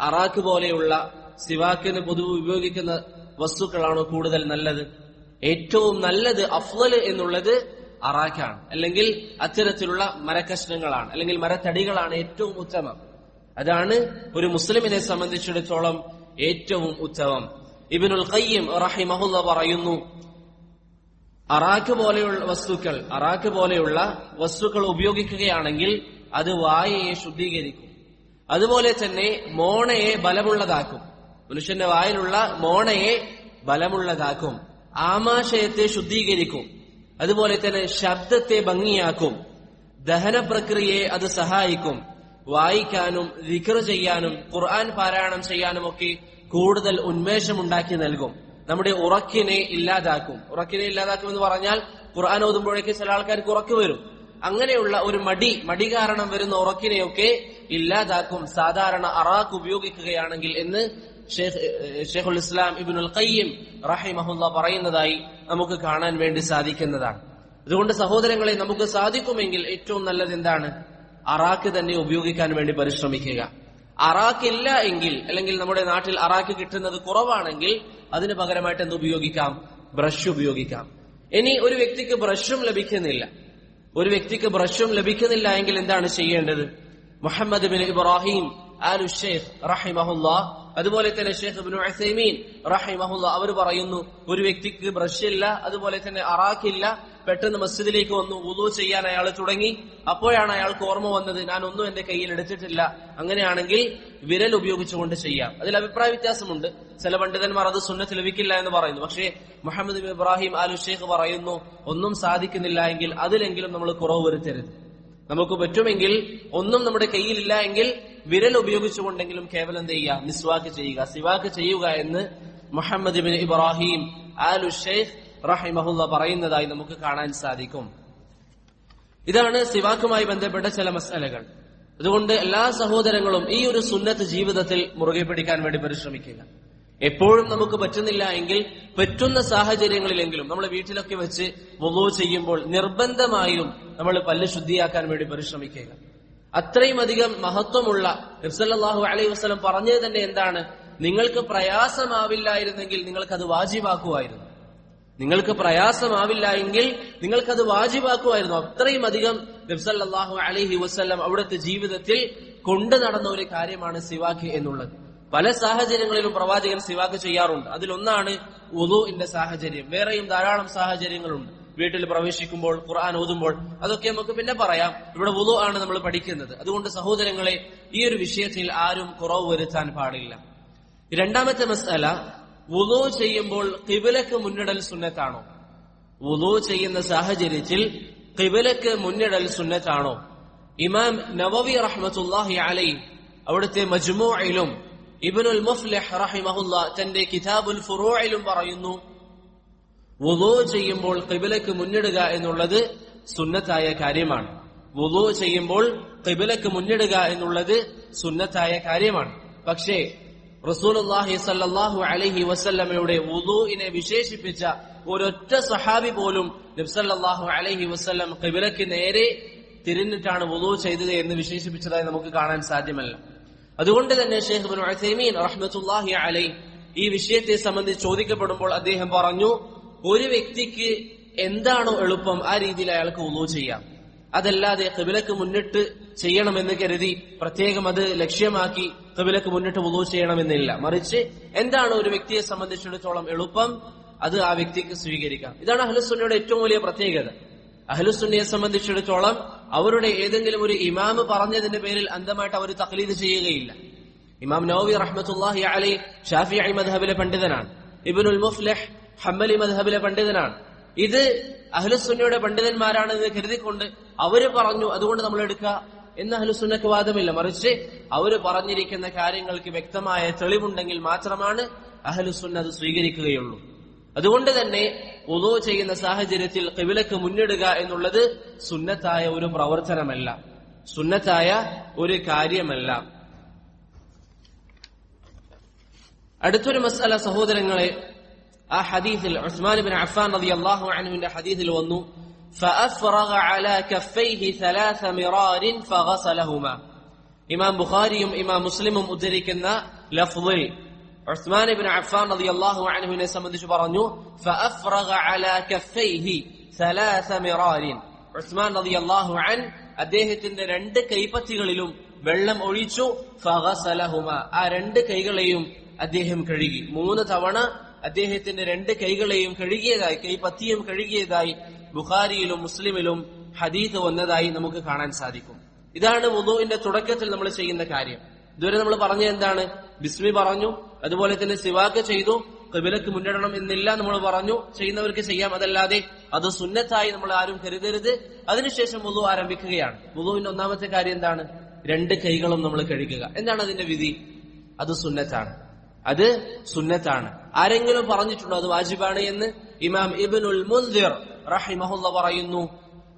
അറാക്ക് പോലെയുള്ള സിവാക്കിന് പൊതുവെ ഉപയോഗിക്കുന്ന വസ്തുക്കളാണോ കൂടുതൽ നല്ലത്? ഏറ്റവും നല്ലത്, അഫ്ളല് എന്നുള്ളത് അറാക്കാണ്, അല്ലെങ്കിൽ അത്തരത്തിലുള്ള മരക്കഷ്ണങ്ങളാണ്, അല്ലെങ്കിൽ മരത്തടികളാണ് ഏറ്റവും ഉത്തമം. അതാണ് ഒരു മുസ്ലിമിനെ സംബന്ധിച്ചിടത്തോളം ഏറ്റവും ഉത്തമം. ഇബ്നുൽ ഖയ്യിം റഹിമഹുല്ലാ പറയുന്നു, അറാക്ക് പോലെയുള്ള വസ്തുക്കൾ ഉപയോഗിക്കുകയാണെങ്കിൽ അത് വായയെ ശുദ്ധീകരിക്കും. അതുപോലെ തന്നെ മോണയെ ബലമുള്ളതാക്കും. മനുഷ്യന്റെ വായിലുള്ള മോണയെ ബലമുള്ളതാക്കും. ആമാശയത്തെ ശുദ്ധീകരിക്കും. അതുപോലെ തന്നെ ശബ്ദത്തെ ഭംഗിയാക്കും. ദഹന പ്രക്രിയയെ അത് സഹായിക്കും. വായിക്കാനും ദിക്ർ ചെയ്യാനും ഖുർആൻ പാരായണം ചെയ്യാനും ഒക്കെ കൂടുതൽ ഉന്മേഷമുണ്ടാക്കി നൽകും. നമ്മുടെ ഉറക്കിനെ ഇല്ലാതാക്കും എന്ന് പറഞ്ഞാൽ ഖുർആൻ ഓതുമ്പോഴേക്ക് ചില ആൾക്കാർക്ക് ഉറക്ക് വരും. അങ്ങനെയുള്ള ഒരു മടി കാരണം വരുന്ന ഉറക്കിനെയൊക്കെ ഇല്ലാതാക്കും സാധാരണ അറാഖ് ഉപയോഗിക്കുകയാണെങ്കിൽ എന്ന് ഷെയ്ഖുൽ ഇസ്ലാം ഇബ്നുൽ ഖയ്യിം റഹിമഹുല്ലാ പറയുന്നതായി നമുക്ക് കാണാൻ വേണ്ടി സാധിക്കുന്നതാണ്. അതുകൊണ്ട് സഹോദരങ്ങളെ, നമുക്ക് സാധിക്കുമെങ്കിൽ ഏറ്റവും നല്ലത് എന്താണ്? അറാഖ് തന്നെ ഉപയോഗിക്കാൻ വേണ്ടി പരിശ്രമിക്കുക. അറാഖ് ഇല്ല എങ്കിൽ, അല്ലെങ്കിൽ നമ്മുടെ നാട്ടിൽ അറാഖ് കിട്ടുന്നത് കുറവാണെങ്കിൽ അതിന് പകരമായിട്ട് എന്ത് ഉപയോഗിക്കാം? ബ്രഷ് ഉപയോഗിക്കാം. ഇനി ഒരു വ്യക്തിക്ക് ബ്രഷും ലഭിക്കുന്നില്ല എങ്കിൽ എന്താണ് ചെയ്യേണ്ടത്? മുഹമ്മദ് ബിൻ ഇബ്രാഹിം ആലു ഷെയ്ഖ് റഹിമഹുല്ലാ, അതുപോലെ തന്നെ ഷെയ്ഖ് ഇബ്നു ഉസൈമീൻ റഹിമഹുല്ലാ അവർ പറയുന്നു, ഒരു വ്യക്തിക്ക് ബ്രഷ് ഇല്ല, അതുപോലെ തന്നെ അറാഖില്ല, പെട്ടെന്ന് മസ്ജിദിലേക്ക് വന്നു, വുളൂ ചെയ്യാൻ അയാൾ തുടങ്ങി. അപ്പോഴാണ് അയാൾക്ക് ഓർമ്മ വന്നത്, ഞാൻ ഒന്നും എന്റെ കയ്യിൽ എടുത്തിട്ടില്ല. അങ്ങനെയാണെങ്കിൽ വിരൽ ഉപയോഗിച്ചുകൊണ്ട് ചെയ്യാം. അതിൽ അഭിപ്രായ വ്യത്യാസമുണ്ട്. ചില പണ്ഡിതന്മാർ അത് സുന്നത്ത് ലഭിക്കില്ല എന്ന് പറയുന്നു. പക്ഷേ മുഹമ്മദ് ബിൻ ഇബ്രാഹിം ആലു ഷെയ്ഖ് പറയുന്നു, ഒന്നും സാധിക്കുന്നില്ല എങ്കിൽ അതിലെങ്കിലും നമ്മൾ കുറവ് വരുത്തരുത്. നമുക്ക് പറ്റുമെങ്കിൽ, ഒന്നും നമ്മുടെ കയ്യിലില്ല എങ്കിൽ വിരൽ ഉപയോഗിച്ചുകൊണ്ടെങ്കിലും കേവലം എന്ത് ചെയ്യുക? മിസ്വാക്ക് ചെയ്യുക, സിവാക്ക് ചെയ്യുക എന്ന് മുഹമ്മദ് ബിൻ ഇബ്രാഹിം ആലു ഷെയ്ഖ് റഹിമഹുല്ലാ പറയുന്നതായി നമുക്ക് കാണാൻ സാധിക്കും. ഇതാണ് സിവാക്കുമായി ബന്ധപ്പെട്ട ചില മസലകൾ. അതുകൊണ്ട് എല്ലാ സഹോദരങ്ങളും ഈ ഒരു സുന്നത്ത് ജീവിതത്തിൽ മുറുകെ പിടിക്കാൻ വേണ്ടി പരിശ്രമിക്കുക. എപ്പോഴും നമുക്ക് പറ്റുന്നില്ല എങ്കിൽ പറ്റുന്ന സാഹചര്യങ്ങളിലെങ്കിലും നമ്മൾ വീട്ടിലൊക്കെ വെച്ച് വുളൂ ചെയ്യുമ്പോൾ നിർബന്ധമായും നമ്മൾ പല്ല് ശുദ്ധിയാക്കാൻ വേണ്ടി പരിശ്രമിക്കുക. അത്രയും അധികം മഹത്വമുള്ള നബി സല്ലല്ലാഹു അലൈഹി വസല്ലം പറഞ്ഞത് തന്നെ എന്താണ്? നിങ്ങൾക്ക് പ്രയാസമാവില്ലായിരുന്നെങ്കിൽ നിങ്ങൾക്കത് വാജിബാക്കുമായിരുന്നു. നിങ്ങൾക്ക് പ്രയാസമാവില്ല എങ്കിൽ നിങ്ങൾക്കത് വാജിബാക്കുമായിരുന്നു. അത്രയും അധികം നബി സല്ലല്ലാഹു അലൈഹി വസല്ലം അവിടുത്തെ ജീവിതത്തിൽ കൊണ്ടു നടന്ന ഒരു കാര്യമാണ് സിവാക്ക് എന്നുള്ളത്. പല സാഹചര്യങ്ങളിലും പ്രവാചകൻ സിവാക്ക് ചെയ്യാറുണ്ട്. അതിലൊന്നാണ് വുളൂഇന്റെ സാഹചര്യം. വേറെയും ധാരാളം സാഹചര്യങ്ങളുണ്ട്. വീട്ടിൽ പ്രവേശിക്കുമ്പോൾ, ഖുർആൻ ഓതുമ്പോൾ, അതൊക്കെ നമുക്ക് പിന്നെ പറയാം. ഇവിടെ വുളൂ ആണ് നമ്മൾ പഠിക്കുന്നത്. അതുകൊണ്ട് സഹോദരങ്ങളെ, ഈ ഒരു വിഷയത്തിൽ ആരും കുറവ് വരുത്താൻ പാടില്ല. രണ്ടാമത്തെ മസ്അല, വുളൂ ചെയ്യുമ്പോൾ ഖിബലക്ക് മുന്നിടൽ സുന്നത്താണോ? വുളൂ ചെയ്യുന്ന സാഹചര്യത്തിൽ ഖിബലക്ക് മുന്നിടൽ സുന്നത്താണോ? ഇമാം നവവി റഹ്മത്തുള്ളാഹി അലൈഹി അവിടുത്തെ മജ്മൂഇലും ഇബ്നുൽ മുഫ്ലിഹ് റഹിമഹുല്ലാ തന്റെ കിതാബുൽ ഫുറൂഇലും പറയുന്നു, വുളൂ ചെയ്യുമ്പോൾ ഖിബലക്ക് മുന്നിടുക എന്നുള്ളത് സുന്നത്തായ കാര്യമാണ്. വുളൂ ചെയ്യുമ്പോൾ ഖിബലക്ക് മുന്നിടുക എന്നുള്ളത് സുന്നത്തായ കാര്യമാണ്. പക്ഷേ റസൂലുള്ളാഹി സ്വല്ലല്ലാഹു അലൈഹി വസല്ലമയുടെ വുളൂഇനെ വിശേഷിപ്പിച്ച ഒരൊറ്റ സഹാബി പോലും നബി സല്ലല്ലാഹു അലൈഹി വസല്ലം ഖിബലക്ക് നേരെ തിരിഞ്ഞിട്ടാണ് വുളൂ ചെയ്തത് എന്ന് വിശേഷിപ്പിച്ചതായി നമുക്ക് കാണാൻ സാധ്യമല്ല. അതുകൊണ്ട് തന്നെ ശൈഖ് ഇബ്നു ഉസൈമീൻ റഹ്മത്തുള്ളാഹി അലൈഹി ഈ വിഷയത്തെ സംബന്ധിച്ച് ചോദിക്കപ്പെടുമ്പോൾ അദ്ദേഹം പറഞ്ഞു, ഒരു വ്യക്തിക്ക് എന്താണോ എളുപ്പം ആ രീതിയിൽ അയാൾക്ക് വുളൂ ചെയ്യാം. അതല്ലാതെ ഖിബലക്ക് മുന്നിട്ട് ചെയ്യണമെന്ന് കരുതി പ്രത്യേകം അത് ലക്ഷ്യമാക്കി ഖിബലക്ക് മുന്നിട്ട് വുളൂ ചെയ്യണമെന്നില്ല. മറിച്ച് എന്താണ് ഒരു വ്യക്തിയെ സംബന്ധിച്ചിടത്തോളം എളുപ്പം, അത് ആ വ്യക്തിക്ക് സ്വീകരിക്കാം. ഇതാണ് അഹ്ലുസുന്നയുടെ ഏറ്റവും വലിയ പ്രത്യേകത. അഹ്ലുസുന്നയെ സംബന്ധിച്ചിടത്തോളം അവരുടെ ഏതെങ്കിലും ഒരു ഇമാം പറഞ്ഞതിന്റെ പേരിൽ അന്ധമായിട്ട് അവർ തഖ്ലീദ് ചെയ്യുകയില്ല. ഇമാം നവവി റഹ്മത്തുള്ളാഹി അലൈഹി ഷാഫിഈ മദ്ഹബിലെ പണ്ഡിതനാണ്. ഇബ്നുൽ മുഫ്ലിഹ് ഹംബലി മദ്ഹബിലെ പണ്ഡിതനാണ്. ഇത് അഹ്ലുസുന്നയുടെ പണ്ഡിതന്മാരാണെന്ന് കരുതിക്കൊണ്ട് അവര് പറഞ്ഞു അതുകൊണ്ട് നമ്മൾ എടുക്കുക എന്ന അഹ്ലുസുന്നക്ക് വാദമില്ല. മറിച്ച് അവര് പറഞ്ഞിരിക്കുന്ന കാര്യങ്ങൾക്ക് വ്യക്തമായ തെളിവുണ്ടെങ്കിൽ മാത്രമാണ് അഹ്ലുസുന്ന അത് സ്വീകരിക്കുകയുള്ളൂ. അതുകൊണ്ട് തന്നെ വുളൂ ചെയ്യുന്ന സാഹചര്യത്തിൽ ഖിബലക്ക് മുന്നിടുക എന്നുള്ളത് സുന്നത്തായ ഒരു പ്രവർത്തനമല്ല, സുന്നത്തായ ഒരു കാര്യമല്ല. അടുത്തൊരു മസ്അല സഹോദരങ്ങളെ, ആ ഹദീസിൽ ഉസ്മാൻ ഇബ്നു അഫ്ഫാൻ റളിയല്ലാഹു അൻഹുവിന്റെ ഹദീസിൽ വന്നു, فأفرغ على كفيه 3 مرار فغسلهما. ഇമാം ബുഖാരിയും ഇമാം മുസ്ലിമും ഉദ്ധരിക്കുന്ന ലഫ്ളിൽ ഉസ്മാൻ ഇബ്നു അഫ്ഫാൻ റളിയല്ലാഹു അൻഹുവിനെ സംബന്ധിച്ച് പറഞ്ഞു, فأفرغ على كفيه 3 مرار. ഉസ്മാൻ റളിയല്ലാഹു അൻഹു അദ്ദേഹത്തിന്റെ 2 കൈപ്പത്തികളിലും വെള്ളം ഒഴിച്ചു. فغسلهما, ആ 2 കൈകളെയും അദ്ദേഹം കഴുകി. 3 തവണ അദ്ദേഹത്തിന്റെ 2 കൈകളെയും കഴുകിയതായി, കൈപ്പത്തിയും കഴുകിയതായി ബുഖാരിയിലും മുസ്ലിമിലും ഹദീസ് വന്നതായി നമുക്ക് കാണാൻ സാധിക്കും. ഇതാണ് വുളൂഇന്റെ തുടക്കത്തിൽ നമ്മൾ ചെയ്യുന്ന കാര്യം. ഇതുവരെ നമ്മൾ പറഞ്ഞ എന്താണ്? ബിസ്മി പറഞ്ഞു, അതുപോലെ തന്നെ സിവാക്ക് ചെയ്തു, ഖിബലക്ക് മുന്നിടണം എന്നില്ല നമ്മൾ പറഞ്ഞു. ചെയ്യുന്നവർക്ക് ചെയ്യാം, അതല്ലാതെ അത് സുന്നത്തായി നമ്മൾ ആരും കരുതരുത്. അതിനുശേഷം വുളൂ ആരംഭിക്കുകയാണ്. വുളൂവിന്റെ ഒന്നാമത്തെ കാര്യം എന്താണ്? 2 കൈകളും നമ്മൾ കഴുകുക. എന്താണ് അതിന്റെ വിധി? അത് സുന്നത്താണ്, അത് സുന്നത്താണ്. ആരെങ്കിലും പറഞ്ഞിട്ടുണ്ടോ അത് വാജിബാണ് എന്ന്? ഇമാം ഇബ്നുൽ മുൻദിർ റഹിമഹുല്ലാഹ് പറയുന്നു,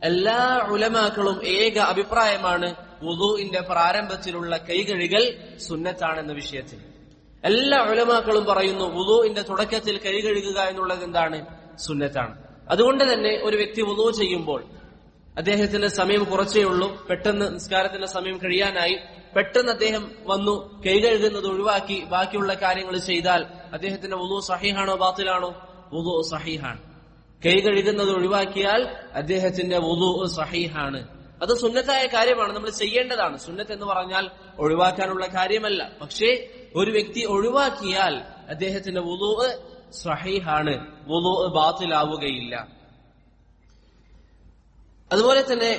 എല്ലാ ഉലമാക്കളും ഏക അഭിപ്രായമാണ് വുളൂഇന്റെ പ്രാരംഭത്തിലുള്ള കൈ കഴുകൽ സുന്നത്താണെന്ന വിഷയത്തിൽ. എല്ലാ ഉലമാക്കളും പറയുന്നു വുളൂഇന്റെ തുടക്കത്തിൽ കൈ കഴുകുക എന്നുള്ളത് എന്താണ്? സുന്നത്താണ്. അതുകൊണ്ട് തന്നെ ഒരു വ്യക്തി വുളൂ ചെയ്യുമ്പോൾ അദ്ദേഹത്തിന്റെ സമയം കുറച്ചേ ഉള്ളൂ, പെട്ടെന്ന് നിസ്കാരത്തിന്റെ സമയം കഴിയാനായി, പെട്ടെന്ന് അദ്ദേഹം വന്നു കൈ കഴുകുന്നത് ഒഴിവാക്കി ബാക്കിയുള്ള കാര്യങ്ങൾ ചെയ്താൽ അദ്ദേഹത്തിന്റെ വുളൂ സഹീഹാണോ ബാത്തിലാണോ? വുളൂ സഹീഹാണ്. കൈ കഴുകുന്നത് ഒഴിവാക്കിയാൽ അദ്ദേഹത്തിന്റെ വുളൂ സഹീഹാണ്. അത് സുന്നത്തായ കാര്യമാണ്, നമ്മൾ ചെയ്യേണ്ടതാണ്. സുന്നത്ത് എന്ന് പറഞ്ഞാൽ ഒഴിവാക്കാനുള്ള കാര്യമല്ല. പക്ഷേ ഒരു വ്യക്തി ഒഴിവാക്കിയാൽ അദ്ദേഹത്തിന്റെ വുളൂ സഹീഹാണ്, വുളൂ ബാത്തിലാവുകയില്ല. അതുപോലെ തന്നെ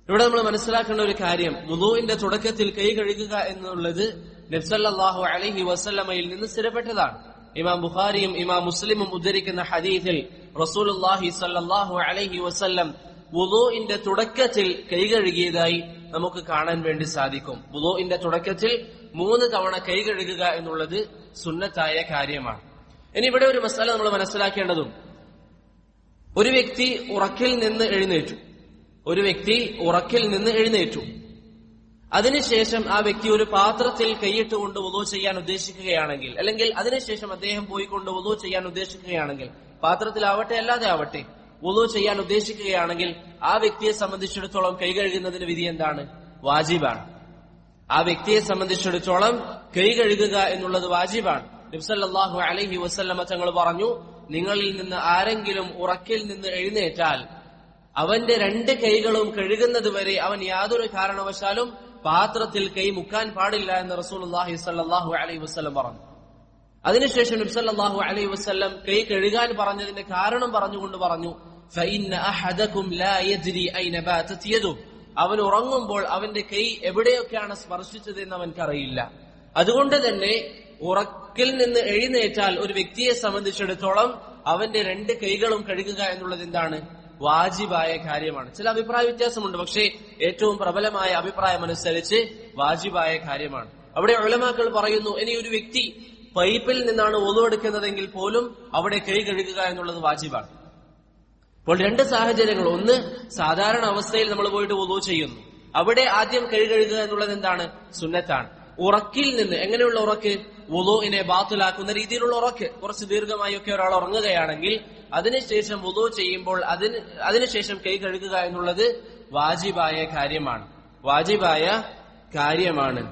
ഇവിടെ നമ്മൾ മനസ്സിലാക്കേണ്ട ഒരു കാര്യം, വുളൂഇന്റെ തുടക്കത്തിൽ കൈ കഴുകുക എന്നുള്ളത് നബി സല്ലല്ലാഹു അലൈഹി വസല്ലമയിൽ നിന്ന് സ്ഥിരപ്പെട്ടതാണ്. ഇമാം ബുഖാരിയും ഇമാം മുസ്ലിമും ഉദ്ധരിക്കുന്ന ഹദീസിൽ റസൂലുള്ളാഹി സ്വല്ലല്ലാഹു അലൈഹി വസല്ലം വുളൂഇന്റെ തുടക്കത്തിൽ കൈ കഴുകിയതായി നമുക്ക് കാണാൻ വേണ്ടി സാധിക്കും. വുളൂഇന്റെ തുടക്കത്തിൽ 3 തവണ കൈ കഴുകുക എന്നുള്ളത് സുന്നത്തായ കാര്യമാണ്. ഇനി ഇവിടെ ഒരു മസല നമ്മൾ മനസ്സിലാക്കേണ്ടതും, ഒരു വ്യക്തി ഉറക്കിൽ നിന്ന് എഴുന്നേറ്റു, അതിനുശേഷം ആ വ്യക്തി ഒരു പാത്രത്തിൽ കൈയിട്ടുകൊണ്ട് വുളൂ ചെയ്യാൻ ഉദ്ദേശിക്കുകയാണെങ്കിൽ, അല്ലെങ്കിൽ അതിനുശേഷം അദ്ദേഹം പോയിക്കൊണ്ട് വുളൂ ചെയ്യാൻ ഉദ്ദേശിക്കുകയാണെങ്കിൽ, പാത്രത്തിലാവട്ടെ അല്ലാതെ ആവട്ടെ, വുളു ചെയ്യാൻ ഉദ്ദേശിക്കുകയാണെങ്കിൽ ആ വ്യക്തിയെ സംബന്ധിച്ചിടത്തോളം കൈ കഴുകുന്നതിന് വിധി എന്താണ്? വാജിബാണ്. ആ വ്യക്തിയെ സംബന്ധിച്ചിടത്തോളം കൈ കഴുകുക എന്നുള്ളത് വാജിബാണ്. നബി സല്ലല്ലാഹു അലൈഹി വസല്ലമ തങ്ങൾ പറഞ്ഞു, നിങ്ങളിൽ നിന്ന് ആരെങ്കിലും ഉറക്കിൽ നിന്ന് എഴുന്നേറ്റാൽ അവന്റെ 2 കൈകളും കഴുകുന്നത് വരെ അവൻ യാതൊരു കാരണവശാലും പാത്രത്തിൽ കൈ മുക്കാൻ പാടില്ല എന്ന് റസൂലുള്ളാഹി സ്വല്ലല്ലാഹു അലൈഹി വസല്ലം പറഞ്ഞു. അതിനുശേഷം നബി സല്ലല്ലാഹു അലൈഹി വസല്ലം കൈ കഴുകാൻ പറഞ്ഞതിന്റെ കാരണം പറഞ്ഞുകൊണ്ട് പറഞ്ഞു, ഫഇന്ന അഹദകും ലാ യദ്രി ഐന ബാതത് യദുഹു, അവൻ ഉറങ്ങുമ്പോൾ അവന്റെ കൈ എവിടെയൊക്കെയാണ് സ്പർശിച്ചത് എന്ന് അവൻക്കറിയില്ല. അതുകൊണ്ട് തന്നെ ഉറക്കിൽ നിന്ന് എഴുന്നേറ്റാൽ ഒരു വ്യക്തിയെ സംബന്ധിച്ചിടത്തോളം അവന്റെ 2 കൈകളും കഴുകുക എന്നുള്ളത് എന്താണ്? വാജിബായ കാര്യമാണ്. ചില അഭിപ്രായ വ്യത്യാസമുണ്ട്, പക്ഷേ ഏറ്റവും പ്രബലമായ അഭിപ്രായം അനുസരിച്ച് വാജിബായ കാര്യമാണ്. അവിടെ ഉലമാക്കൾ പറയുന്നു, ഇനി ഒരു വ്യക്തി പൈപ്പിൽ നിന്നാണ് വുളു എടുക്കുന്നതെങ്കിൽ പോലും അവിടെ കൈ കഴുകുക എന്നുള്ളത് വാജിബാണ്. അപ്പോൾ 2 സാഹചര്യങ്ങൾ. ഒന്ന്, സാധാരണ അവസ്ഥയിൽ നമ്മൾ പോയിട്ട് വുളു ചെയ്യുന്നു, അവിടെ ആദ്യം കൈ കഴുകുക എന്നുള്ളത് എന്താണ്? സുന്നത്താണ്. ഉറക്കിൽ നിന്ന്, എങ്ങനെയുള്ള ഉറക്ക്? വുളുവിനെ ബാത്തിലാക്കുന്ന രീതിയിലുള്ള ഉറക്ക്. കുറച്ച് ദീർഘമായി ഒക്കെ ഒരാൾ ഉറങ്ങുകയാണെങ്കിൽ അതിനുശേഷം വുളു ചെയ്യുമ്പോൾ അതിനുശേഷം കൈ കഴുകുക എന്നുള്ളത് വാജിബായ കാര്യമാണ്. വാജിബായ കാര്യമാണ്.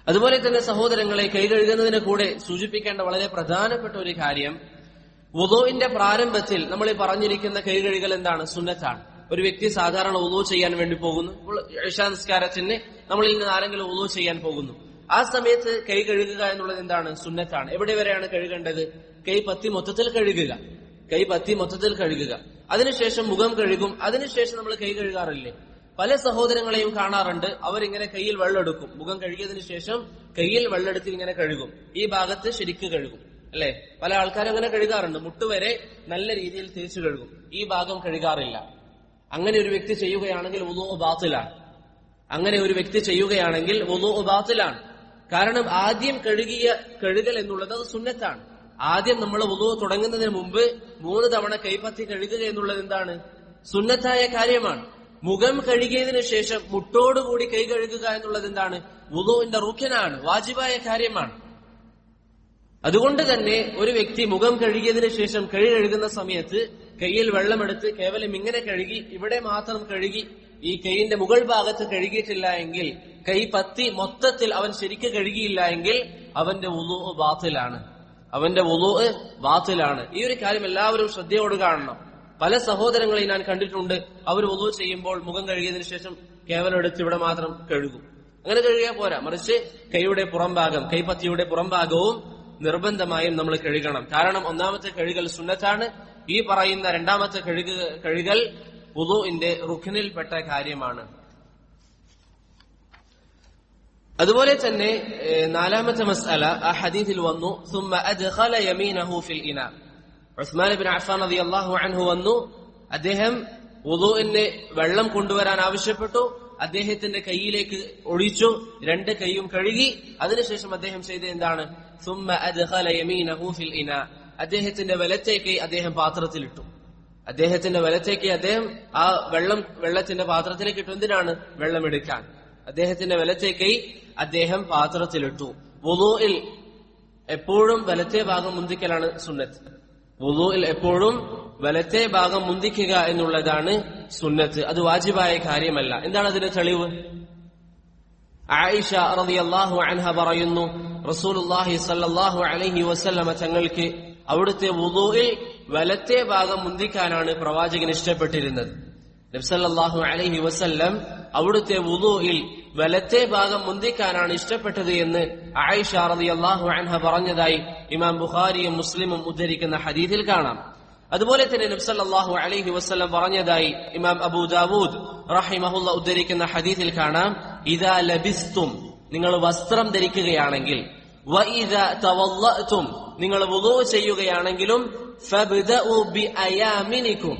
അതുപോലെ തന്നെ സഹോദരങ്ങളെ, കൈ കഴുകുന്നതിന് കൂടെ സൂചിപ്പിക്കേണ്ട വളരെ പ്രധാനപ്പെട്ട ഒരു കാര്യം, വുളുവിന്റെ പ്രാരംഭത്തിൽ നമ്മൾ ഈ പറഞ്ഞിരിക്കുന്ന കൈ കഴുകൽ എന്താണ്? സുന്നത്താണ്. ഒരു വ്യക്തി സാധാരണ വുളു ചെയ്യാൻ വേണ്ടി പോകുന്നു, ഇശാ നിസ്കാരത്തിന് നമ്മളിൽ നിന്ന് ആരെങ്കിലും വുളു ചെയ്യാൻ പോകുന്നു, ആ സമയത്ത് കൈ കഴുകുക എന്നുള്ളത് എന്താണ്? സുന്നത്താണ്. എവിടെ വരെയാണ് കഴുകേണ്ടത്? കൈ പത്തി മൊത്തത്തിൽ കഴുകുക. കൈ പത്തി മൊത്തത്തിൽ കഴുകുക. അതിനുശേഷം മുഖം കഴുകും. അതിനുശേഷം നമ്മൾ കൈ കഴുകാറില്ലേ? പല സഹോദരങ്ങളെയും കാണാറുണ്ട്, അവരിങ്ങനെ കയ്യിൽ വെള്ളമെടുക്കും, മുഖം കഴുകിയതിനു ശേഷം കയ്യിൽ വെള്ളമെടുത്ത് ഇങ്ങനെ കഴുകും, ഈ ഭാഗത്ത് ശരിക്ക് കഴുകും, അല്ലെ? പല ആൾക്കാരും അങ്ങനെ കഴുകാറുണ്ട്, മുട്ടുവരെ നല്ല രീതിയിൽ തേച്ച് കഴുകും, ഈ ഭാഗം കഴുകാറില്ല. അങ്ങനെ ഒരു വ്യക്തി ചെയ്യുകയാണെങ്കിൽ വുളൂ ബാത്തിലാണ്. അങ്ങനെ ഒരു വ്യക്തി ചെയ്യുകയാണെങ്കിൽ വുളൂ ബാത്തിലാണ്. കാരണം ആദ്യം കഴുകൽ എന്നുള്ളത് അത് സുന്നത്താണ്. ആദ്യം നമ്മൾ വുളൂ തുടങ്ങുന്നതിന് മുമ്പ് 3 തവണ കൈപ്പത്തി കഴുകുക എന്നുള്ളത് എന്താണ്? സുന്നത്തായ കാര്യമാണ്. മുഖം കഴുകിയതിനു ശേഷം മുട്ടോടുകൂടി കൈ കഴുകുക എന്നുള്ളത് എന്താണ്? വുളൂവിന്റെ റുക്നാണ്, വാജിബായ കാര്യമാണ്. അതുകൊണ്ട് തന്നെ ഒരു വ്യക്തി മുഖം കഴുകിയതിനു ശേഷം കൈ കഴുകുന്ന സമയത്ത് കൈയിൽ വെള്ളമെടുത്ത് കേവലം ഇങ്ങനെ കഴുകി, ഇവിടെ മാത്രം കഴുകി, ഈ കൈയിന്റെ മുകൾ ഭാഗത്ത് കഴുകിയിട്ടില്ല എങ്കിൽ, കൈ പത്തി മൊത്തത്തിൽ അവൻ ശരിക്ക് കഴുകിയില്ല എങ്കിൽ അവന്റെ വുളൂ ബാത്തിലാണ്. അവന്റെ വുളൂ ബാത്തിലാണ്. ഈ ഒരു കാര്യം എല്ലാവരും ശ്രദ്ധയോട് കാണണം. പല സഹോദരങ്ങളെയും ഞാൻ കണ്ടിട്ടുണ്ട്, അവർ വുളൂ ചെയ്യുമ്പോൾ മുഖം കഴുകിയതിനു ശേഷം കേവലം എടുത്ത് ഇവിടെ മാത്രം കഴുകും. അങ്ങനെ കഴുകിയാൽ പോരാ, മറിച്ച് കൈയുടെ പുറംഭാഗം, കൈപ്പത്തിയുടെ പുറംഭാഗവും നിർബന്ധമായും നമ്മൾ കഴുകണം. കാരണം ഒന്നാമത്തെ കഴുകൽ സുന്നത്താണ്, ഈ പറയുന്ന രണ്ടാമത്തെ കഴുകൽ വുളൂഇന്റെ റുക്നിൽപ്പെട്ട കാര്യമാണ്. അതുപോലെ തന്നെ 4ാമത്തെ മസ്അല, ആ ഹദീസിൽ വന്നു, ثم أدخل يمينه في الإناء. ഉസ്മാൻ ഇബ്നു അഫ്ഫാൻ റളിയല്ലാഹു അൻഹു വന്നു, അദ്ദേഹം വുളൂഇന് വെള്ളം കൊണ്ടുവരാൻ ആവശ്യപ്പെട്ടു, അദ്ദേഹത്തിന്റെ കൈയിലേക്ക് ഒഴിച്ചു, 2 കൈയും കഴുകി. അതിനുശേഷം അദ്ദേഹം ചെയ്തത് എന്താണ്? ثم أدخل يمينه في الإناء. അദ്ദേഹത്തിന്റെ വലത്തെ കൈ അദ്ദേഹം പാത്രത്തിലിട്ടു. അദ്ദേഹത്തിന്റെ വലത്തെ കൈ അദ്ദേഹം ആ വെള്ളത്തിന്റെ പാത്രത്തിലേക്ക് ഇട്ടു. എന്തിനാണ്? വെള്ളമെടുക്കാൻ. അദ്ദേഹത്തിന്റെ വലത്തെ കൈ അദ്ദേഹം പാത്രത്തിലിട്ടു. വുളൂഇൽ എപ്പോഴും വലത്തെ ഭാഗം മുന്തിക്കലാണ് സുന്നത്ത്. വുളൂഇൽ എപ്പോഴും വലത്തെ ഭാഗം മുന്തിക്കുക എന്നുള്ളതാണ് സുന്നത്ത്. അത് വാജിബായ കാര്യമല്ല. എന്താണ് അതിന്റെ തെളിവ്? ആയിഷ റളിയല്ലാഹു അൻഹ പറയുന്നു, റസൂലുള്ളാഹി സ്വല്ലല്ലാഹു അലൈഹി വസല്ലമ തങ്ങൾക്ക് അവിടുത്തെ വുളൂഇൽ വലത്തെ ഭാഗം മുന്തിക്കാനാണ് പ്രവാചകൻ ഇഷ്ടപ്പെട്ടിരുന്നത്. നബി സല്ലല്ലാഹു അലൈഹി വസല്ലം അവിടുത്തെ വുളൂഇൽ വലത്തെ ഭാഗം മുന്തിക്കാനാണ് ഇഷ്ടപ്പെട്ടത് എന്ന് ആയിഷ റളിയല്ലാഹു അൻഹ പറഞ്ഞതായി ഇമാം ബുഖാരിയും മുസ്ലിമും ഉദ്ധരിക്കുന്ന ഹദീസിൽ കാണാം. അതുപോലെ തന്നെ നബി സല്ലല്ലാഹു അലൈഹി വസല്ലം പറഞ്ഞതായി ഇമാം അബൂ ദാവൂദ് റഹിമഹുല്ലാ ഉദ്ധരിക്കുന്ന ഹദീസിൽ കാണാം, ഇദാ ലബിസ്തും, നിങ്ങൾ വസ്ത്രം ധരിക്കുകയാണെങ്കിൽ, വഇദാ തവല്ലഅതും, നിങ്ങൾ വുളൂ ചെയ്യുകയാണെങ്കിലും, ഫബ്ദഉ ബിഅയാമിനികും,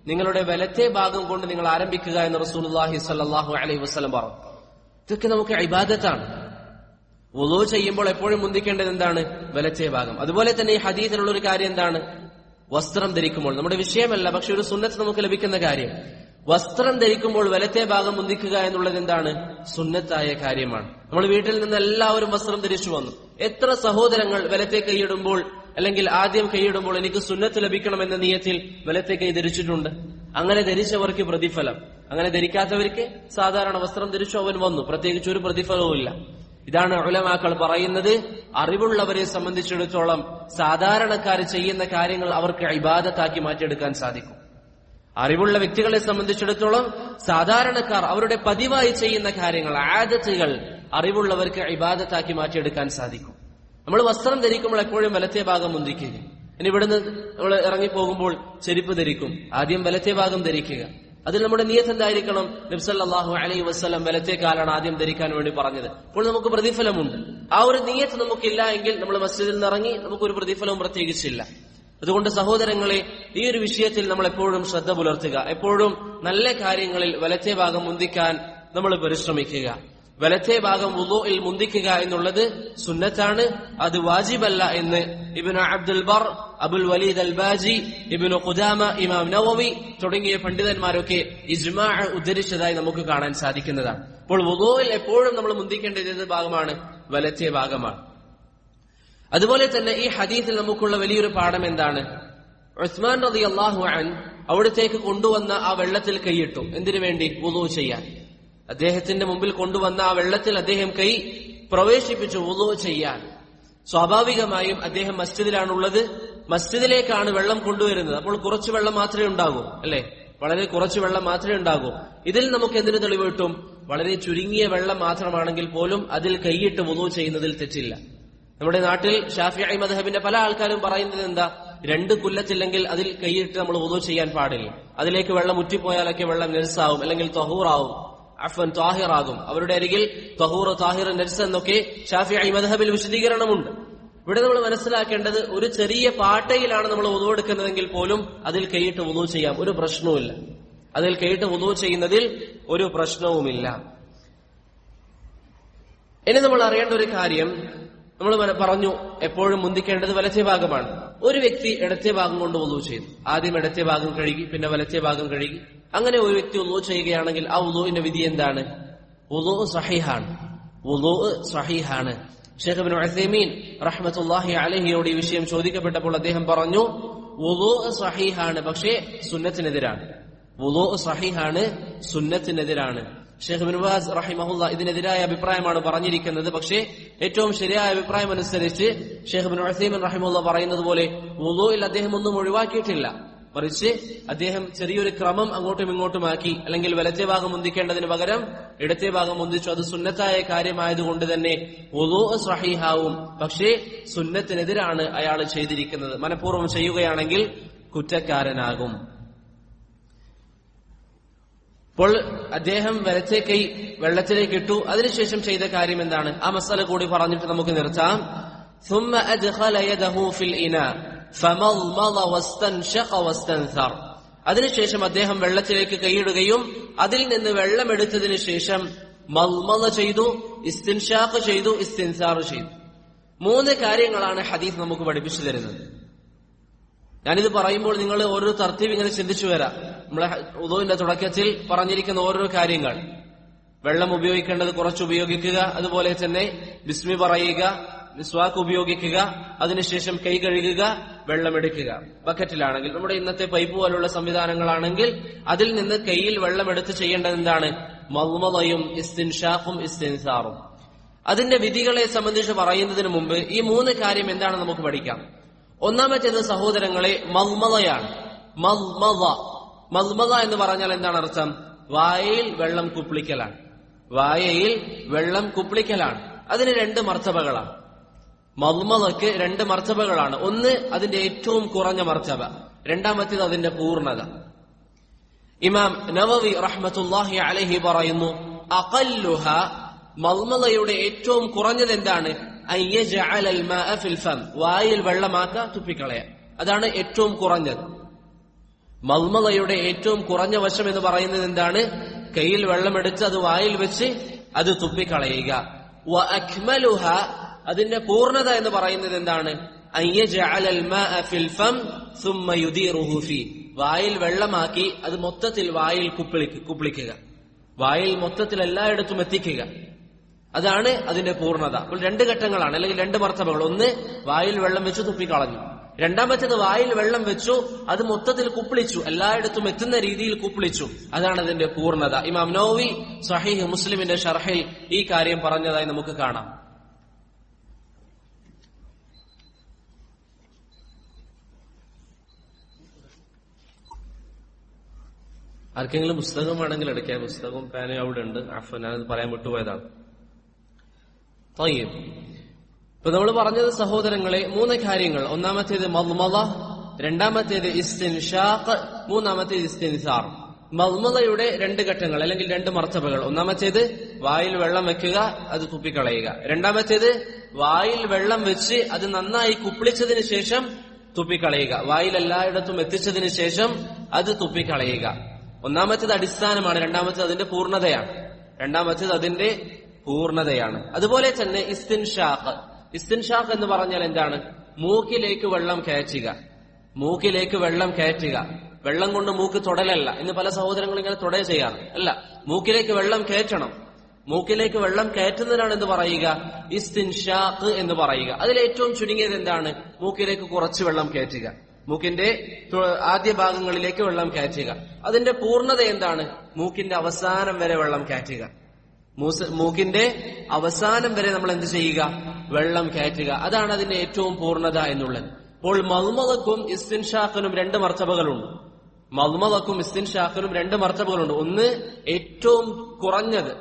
നിങ്ങളുടെ വലത്തെ ഭാഗം കൊണ്ട് നിങ്ങൾ ആരംഭിക്കുക എന്ന് റസൂലുള്ളാഹി സ്വല്ലല്ലാഹു അലൈഹി വസല്ലം പറഞ്ഞു. ഇതൊക്കെ നമുക്ക് ഇബാദത്താണ്. വുളൂ ചെയ്യുമ്പോൾ എപ്പോഴും മുന്തിക്കേണ്ടത് എന്താണ്? വലത്തെ ഭാഗം. അതുപോലെ തന്നെ ഈ ഹദീസിലുള്ള ഒരു കാര്യം എന്താണ്? വസ്ത്രം ധരിക്കുമ്പോൾ, നമ്മുടെ വിഷയമല്ല, പക്ഷെ ഒരു സുന്നത്ത് നമുക്ക് ലഭിക്കുന്ന കാര്യം, വസ്ത്രം ധരിക്കുമ്പോൾ വലത്തെ ഭാഗം മുന്തിക്കുക എന്നുള്ളത് എന്താണ്? സുന്നത്തായ കാര്യമാണ്. നമ്മൾ വീട്ടിൽ നിന്ന് എല്ലാവരും വസ്ത്രം ധരിച്ചു വന്നു. എത്ര സഹോദരങ്ങൾ വലത്തെ കൈയിടുമ്പോൾ അല്ലെങ്കിൽ ആദ്യം കൈയിടുമ്പോൾ എനിക്ക് സുന്നത്ത് ലഭിക്കണമെന്ന നിയത്തിൽ വലത്തെ കൈ ധരിച്ചിട്ടുണ്ട്. അങ്ങനെ ധരിച്ചവർക്ക് പ്രതിഫലം, അങ്ങനെ ധരിക്കാത്തവർക്ക് സാധാരണ വസ്ത്രം ധരിച്ചു അവൻ വന്നു, പ്രത്യേകിച്ച് ഒരു പ്രതിഫലവും ഇല്ല. ഇതാണ് ഉലമാക്കൾ പറയുന്നത്. അറിവുള്ളവരെ സംബന്ധിച്ചിടത്തോളം സാധാരണക്കാർ ചെയ്യുന്ന കാര്യങ്ങൾ അവർക്ക് ഇബാദത്താക്കി മാറ്റിയെടുക്കാൻ സാധിക്കും. അറിവുള്ള വ്യക്തികളെ സംബന്ധിച്ചിടത്തോളം സാധാരണക്കാർ അവരുടെ പതിവായി ചെയ്യുന്ന കാര്യങ്ങൾ, ആദത്തുകൾ അറിവുള്ളവർക്ക് ഇബാദത്താക്കി മാറ്റിയെടുക്കാൻ സാധിക്കും. നമ്മൾ വസ്ത്രം ധരിക്കുമ്പോൾ എപ്പോഴും വലത്തെ ഭാഗം മുന്തിക്കുക. ഇനി ഇവിടുന്ന് നമ്മൾ ഇറങ്ങിപ്പോകുമ്പോൾ ചെരുപ്പ് ധരിക്കും, ആദ്യം വലത്തെ ഭാഗം ധരിക്കുക. അതിൽ നമ്മുടെ നിയത്ത് എന്തായിരിക്കണം? നബി സല്ലല്ലാഹു അലൈഹി വസല്ലം വലത്തെ കാലാണ് ആദ്യം ധരിക്കാൻ വേണ്ടി പറഞ്ഞത്. അപ്പോൾ നമുക്ക് പ്രതിഫലമുണ്ട്. ആ ഒരു നിയത്ത് നമുക്കില്ല എങ്കിൽ നമ്മൾ മസ്ജിദിൽ നിന്ന് ഇറങ്ങി നമുക്കൊരു പ്രതിഫലവും പ്രത്യേകിച്ചില്ല. അതുകൊണ്ട് സഹോദരങ്ങളെ, ഈ ഒരു വിഷയത്തിൽ നമ്മൾ എപ്പോഴും ശ്രദ്ധ പുലർത്തുക. എപ്പോഴും നല്ല കാര്യങ്ങളിൽ വലത്തെ ഭാഗം മുന്തിക്കാൻ നമ്മൾ പരിശ്രമിക്കുക. വലത്തെ ഭാഗം വുളൂഇൽ മുന്തിക്കുക എന്നുള്ളത് സുന്നത്താണ്, അത് വാജിബല്ല എന്ന് ഇബ്നു അബ്ദുൽ ബർ, അബുൽ വലീദ് അൽ ബാജി, ഇബ്നു ഖുദാമ, ഇമാം നവവി തുടങ്ങിയ പണ്ഡിതന്മാരൊക്കെ ഇജ്മാഅ് ഉദ്ധരിച്ചതായി നമുക്ക് കാണാൻ സാധിക്കുന്നതാണ്. അപ്പോൾ വുളൂഇൽ എപ്പോഴും നമ്മൾ മുന്തിക്കേണ്ടത് ഏത് ഭാഗമാണ്? വലത്തെ ഭാഗമാണ്. അതുപോലെ തന്നെ ഈ ഹദീസിൽ നമുക്കുള്ള വലിയൊരു പാഠം എന്താണ്? ഉസ്മാൻ റളിയല്ലാഹു അൻഹു അവിടത്തേക്ക് കൊണ്ടുവന്ന ആ വെള്ളത്തിൽ കൈയിട്ടു. എന്തിനു വേണ്ടി? വുളൂ ചെയ്യാൻ. അദ്ദേഹത്തിന്റെ മുമ്പിൽ കൊണ്ടുവന്ന ആ വെള്ളത്തിൽ അദ്ദേഹം കൈ പ്രവേശിപ്പിച്ചു വുളൂ ചെയ്യാൻ. സ്വാഭാവികമായും അദ്ദേഹം മസ്ജിദിലാണുള്ളത്, മസ്ജിദിലേക്കാണ് വെള്ളം കൊണ്ടുവരുന്നത്. അപ്പോൾ കുറച്ച് വെള്ളം മാത്രമേ ഉണ്ടാകൂ, അല്ലെ? വളരെ കുറച്ച് വെള്ളം മാത്രമേ ഉണ്ടാകൂ. ഇതിൽ നമുക്ക് എന്തിനു തെളിവ് കിട്ടും? വളരെ ചുരുങ്ങിയ വെള്ളം മാത്രമാണെങ്കിൽ പോലും അതിൽ കൈയിട്ട് വുളൂ ചെയ്യുന്നതിൽ തെറ്റില്ല. നമ്മുടെ നാട്ടിൽ ഷാഫിഈ മദ്ഹബിന്റെ പല ആൾക്കാരും പറയുന്നത് എന്താ? 2 കുല്ലത്തില്ലെങ്കിൽ അതിൽ കൈയിട്ട് നമ്മൾ വുളൂ ചെയ്യാൻ പാടില്ല. അതിലേക്ക് വെള്ളം മുറ്റിപ്പോയാലൊക്കെ വെള്ളം നജസാവും, അല്ലെങ്കിൽ തഹൂറാവും, അഫ്വൻ താഹിറാകും. അവരുടെ അരികിൽ തഹൂർ, താഹിർ, നജസ് എന്നൊക്കെ ഷാഫിഈ മദ്ഹബിൽ വിശദീകരണമുണ്ട്. ഇവിടെ നമ്മൾ മനസ്സിലാക്കേണ്ടത്, ഒരു ചെറിയ പാട്ടയിലാണ് നമ്മൾ വുളൂ എടുക്കുന്നതെങ്കിൽ പോലും അതിൽ കൈയിട്ട് വുളൂ ചെയ്യാം, ഒരു പ്രശ്നവുമില്ല. അതിൽ കൈയിട്ട് വുളൂ ചെയ്യുന്നതിൽ ഒരു പ്രശ്നവുമില്ല. ഇനി നമ്മൾ അറിയേണ്ട ഒരു കാര്യം, നമ്മൾ പറഞ്ഞു എപ്പോഴും മുന്തിക്കേണ്ടത് വലത്തെ ഭാഗമാണ്. ഒരു വ്യക്തി ഇടത്തെ ഭാഗം കൊണ്ട് വുളൂ ചെയ്തു. ആദ്യം ഇടത്തെ ഭാഗം കഴുകി, പിന്നെ വലത്തെ ഭാഗം കഴുകി. അങ്ങനെ ഒരു വ്യക്തി വുളൂ ചെയ്യുകയാണെങ്കിൽ ആ വുളൂവിന്റെ വിധി എന്താണ്? വുളൂ സഹീഹാണ്. വുളൂ സഹീഹാണ്. ശൈഖ് ഇബ്നു ഉസൈമീൻ റഹ്മത്തുള്ളാഹി അലൈഹിയോട് ഈ വിഷയം ചോദിക്കപ്പെട്ടപ്പോൾ അദ്ദേഹം പറഞ്ഞു, വുളൂ സഹീഹാണ്, പക്ഷേ സുന്നത്തിനെതിരാണ്. വുളൂ സഹീഹാണ്, സുന്നത്തിനെതിരാണ്. ശൈഖ് ഇബ്നു ബാസ് റഹിമഹുല്ലാ ഇതിനെതിരായ അഭിപ്രായമാണ് പറഞ്ഞിരിക്കുന്നത്. പക്ഷേ ഏറ്റവും ശരിയായ അഭിപ്രായം അനുസരിച്ച് ശൈഖ് ഇബ്നു ഉസൈമീൻ റഹിമഹുല്ലാ പറയുന്നത് പോലെ വുളൂഇൽ അദ്ദേഹം ഒന്നും ഒഴിവാക്കിയിട്ടില്ല. മറിച്ച് അദ്ദേഹം ചെറിയൊരു ക്രമം അങ്ങോട്ടും ഇങ്ങോട്ടുമാക്കി, അല്ലെങ്കിൽ വലത്തെ ഭാഗം മുന്തിക്കേണ്ടതിന് പകരം ഇടത്തെ ഭാഗം മുന്തിച്ചു. അത് സുന്നത്തായ കാര്യമായതുകൊണ്ട് തന്നെ വുളൂ സഹീഹാവും, പക്ഷേ സുന്നത്തിനെതിരാണ് അയാൾ ചെയ്തിരിക്കുന്നത്. മനഃപൂർവ്വം ചെയ്യുകയാണെങ്കിൽ കുറ്റക്കാരനാകും. അപ്പോൾ അദ്ദേഹം വലത്തെ കൈ വെള്ളത്തിലേക്ക് ഇട്ടു. അതിനുശേഷം ചെയ്ത കാര്യം എന്താണ്? ആ മസാല കൂടി പറഞ്ഞിട്ട് നമുക്ക് നിർത്താം. ثم أدخل يده في الإناء فمضمض واستنشق واستنثر. അതിനുശേഷം അദ്ദേഹം വെള്ളത്തിലേക്ക് കൈയിടുകയും അതിൽ നിന്ന് വെള്ളമെടുത്തതിനു ശേഷം മൽമള ചെയ്തു, ഇസ്തിൻഷാഖ് ചെയ്തു, ഇസ്തിൻസാർ ചെയ്തു. 3 കാര്യങ്ങളാണ് ഹദീസ് നമുക്ക് പഠിപ്പിച്ചു തരുന്നത്. ഞാനിത് പറയുമ്പോൾ നിങ്ങൾ ഓരോ തർത്തീബ് ഇങ്ങനെ ചിന്തിച്ചു വരാം. നമ്മളെ വുളൂഇന്റെ തുടക്കത്തിൽ പറഞ്ഞിരിക്കുന്ന ഓരോ കാര്യങ്ങൾ, വെള്ളം ഉപയോഗിക്കേണ്ടത് കുറച്ച് ഉപയോഗിക്കുക, അതുപോലെ തന്നെ ബിസ്മി പറയുക, മിസ്വാക്ക് ഉപയോഗിക്കുക, അതിനുശേഷം കൈ കഴുകുക, വെള്ളമെടുക്കുക. ബക്കറ്റിലാണെങ്കിൽ, നമ്മുടെ ഇന്നത്തെ പൈപ്പ് പോലുള്ള സംവിധാനങ്ങളാണെങ്കിൽ അതിൽ നിന്ന് കൈയിൽ വെള്ളമെടുത്ത് ചെയ്യേണ്ടത് എന്താണ്? മൽമളയും ഇസ്തിൻഷാഖും ഇസ്തിൻസാറും. അതിന്റെ വിധികളെ സംബന്ധിച്ച് പറയുന്നതിന് മുമ്പ് ഈ 3 കാര്യം എന്താണെന്ന് നമുക്ക് പഠിക്കാം. ഒന്നാമത്തേത് സഹോദരങ്ങളെ മൽമളയാണ്. മൽമള എന്ന് പറഞ്ഞാൽ എന്താണ് അർത്ഥം? വായയിൽ വെള്ളം കുപ്പിളിക്കലാണ്. വായയിൽ വെള്ളം കുപ്പിളിക്കലാണ്. അതിന് 2 മർത്തബകളാണ്. മൽമളക്ക് 2 മർത്തബകളാണ്. ഒന്ന് അതിന്റെ ഏറ്റവും കുറഞ്ഞ മർത്തബ, രണ്ടാമത്തേത് അതിന്റെ പൂർണ്ണത. ഇമാം നവവി റഹ്മത്തുള്ളാഹി അലൈഹി പറയുന്നു, അഖല്ലുഹ, മൽമളയുടെ ഏറ്റവും കുറഞ്ഞത് എന്താണ്? അയ്യജഅലൽ മാഅ ഫിൽ ഫം, വായിൽ വെള്ളമാക്ക, തുപ്പിക്കളയാൻ. അതാണ് ഏറ്റവും കുറഞ്ഞത്. മൽമളയുടെ ഏറ്റവും കുറഞ്ഞ വശം എന്ന് പറയുന്നത് എന്താണ്? കയ്യിൽ വെള്ളമെടുത്ത് അത് വായിൽ വെച്ച് അത് തുപ്പിക്കളയുക. വ അക്മലുഹ, അതിന്റെ പൂർണ്ണത എന്ന് പറയുന്നത് എന്താണ്? അയ്യജഅലൽ മാഅ ഫിൽ ഫം സുമ്മ യുദീറുഹു ഫീ, വായിൽ വെള്ളമാക്കി അത് മൊത്തത്തിൽ വായിൽ കുപ്പിളിക്കുക, വായിൽ മൊത്തത്തിൽ എല്ലായിടത്തും എത്തിക്കുക. അതാണ് അതിന്റെ പൂർണ്ണത. അപ്പോൾ 2 ഘട്ടങ്ങളാണ്, അല്ലെങ്കിൽ 2 മർത്തബകൾ. ഒന്ന്, വായിൽ വെള്ളം വെച്ച് തുപ്പിക്കളഞ്ഞു. രണ്ടാമത്തേത് വായിൽ വെള്ളം വെച്ചു, അത് മൊത്തത്തിൽ കുപ്പിളിച്ചു, എല്ലായിടത്തും എത്തുന്ന രീതിയിൽ കുപ്പിളിച്ചു. അതാണ് അതിന്റെ പൂർണ്ണത. ഇമാം നവവി സ്വഹീഹ് മുസ്ലിമിന്റെ ഷർഹിൽ ഈ കാര്യം പറഞ്ഞതായി നമുക്ക് കാണാം. ആർക്കെങ്കിലും പുസ്തകം വേണമെങ്കിൽ എടുക്കാം. പുസ്തകവും പേനയും അവിടെ ഉണ്ട്. ഞാനത് പറയാൻ വിട്ടുപോയതാണ്. ഇപ്പൊ നമ്മൾ പറഞ്ഞത് സഹോദരങ്ങളെ 3 കാര്യങ്ങൾ. ഒന്നാമത്തേത് മദ്മദ, രണ്ടാമത്തേത് ഇസ്തിൻഷാഖ്, മൂന്നാമത്തേത് ഇസ്തിൻസാർ. മദ്മദയുടെ 2 ഘട്ടങ്ങൾ, അല്ലെങ്കിൽ 2 മർത്തബകൾ. ഒന്നാമത്തേത് വായിൽ വെള്ളം വെക്കുക, അത് തുപ്പിക്കളയുക. രണ്ടാമത്തേത് വായിൽ വെള്ളം വെച്ച് അത് നന്നായി കുപ്പിളിച്ചതിന് ശേഷം തുപ്പിക്കളയുക. വായിൽ എല്ലായിടത്തും എത്തിച്ചതിന് ശേഷം അത് തുപ്പിക്കളയുക. ഒന്നാമത്തേത് അടിസ്ഥാനമാണ്, രണ്ടാമത്തേത് അതിന്റെ പൂർണ്ണതയാണ്. അതുപോലെ തന്നെ ഇസ്തിൻഷാഖ്. ഇസ്തിൻഷാഖ് എന്ന് പറഞ്ഞാൽ എന്താണ്? മൂക്കിലേക്ക് വെള്ളം കയറ്റുക. വെള്ളം കൊണ്ട് മൂക്ക് തൊടലല്ല. ഇന്ന് പല സഹോദരങ്ങളും ഇങ്ങനെ തൊടയ ചെയ്യാറ്. അല്ല, മൂക്കിലേക്ക് വെള്ളം കയറ്റണം. മൂക്കിലേക്ക് വെള്ളം കയറ്റുന്നതിനാണ് എന്ത് പറയുക? ഇസ്തിൻഷാഖ് എന്ന് പറയുക. അതിലേറ്റവും ചുരുങ്ങിയത് എന്താണ്? മൂക്കിലേക്ക് കുറച്ച് വെള്ളം കയറ്റുക, മൂക്കിന്റെ ആദ്യ ഭാഗങ്ങളിലേക്ക് വെള്ളം കയറ്റുക. അതിന്റെ പൂർണ്ണത എന്താണ്? മൂക്കിന്റെ അവസാനം വരെ വെള്ളം കയറ്റുക. മൂക്കിന്റെ അവസാനം വരെ നമ്മൾ എന്ത് ചെയ്യുക? വെള്ളം കയറ്റുക. അതാണ് അതിന്റെ ഏറ്റവും പൂർണ്ണത എന്നുള്ളത്. അപ്പോൾ മദ്മദക്കും ഇസ്തിൻഷാഖിനും 2 മർത്തബകളുണ്ട്. ഒന്ന് ഏറ്റവും കുറഞ്ഞത്,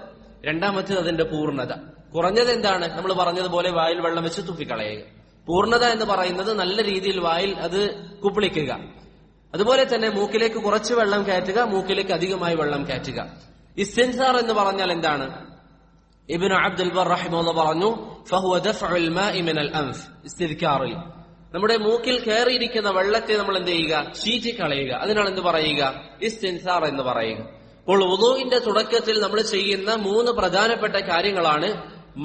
രണ്ടാമത്തേത് അതിന്റെ പൂർണ്ണത. കുറഞ്ഞത് എന്താണ്? നമ്മൾ പറഞ്ഞതുപോലെ വായിൽ വെള്ളം വെച്ച് തുപ്പിക്കളയുക. പൂർണ്ണത എന്ന് പറയുന്നത് നല്ല രീതിയിൽ വായിൽ അത് കുപ്പിളിക്കുക. അതുപോലെ തന്നെ മൂക്കിലേക്ക് കുറച്ച് വെള്ളം കയറ്റുക, മൂക്കിലേക്ക് അധികമായി വെള്ളം കയറ്റുക. ഇസ്തിൻസാർ എന്ന് പറഞ്ഞാൽ എന്താണ്? ഇബ്നു അബ്ദുൽ ബർ റഹിമഹുല്ലാഹ് പറഞ്ഞു, ഫഹുവ ദഫഉൽ മാഇ മിനൽ അൻഫ്. ഇസ്തിദ്കാറിൽ നമ്മുടെ മൂക്കിൽ കയറിയിരിക്കുന്ന വെള്ളത്തെ നമ്മൾ എന്ത് ചെയ്യുക? ചീറ്റിക്കളയുക. അതിനാണ് എന്ത് പറയുക? ഇസ്തിൻസാർ എന്ന് പറയുക. അപ്പോൾ വുദൂഇന്റെ തുടക്കത്തിൽ നമ്മൾ ചെയ്യുന്ന 3 പ്രധാനപ്പെട്ട കാര്യങ്ങളാണ്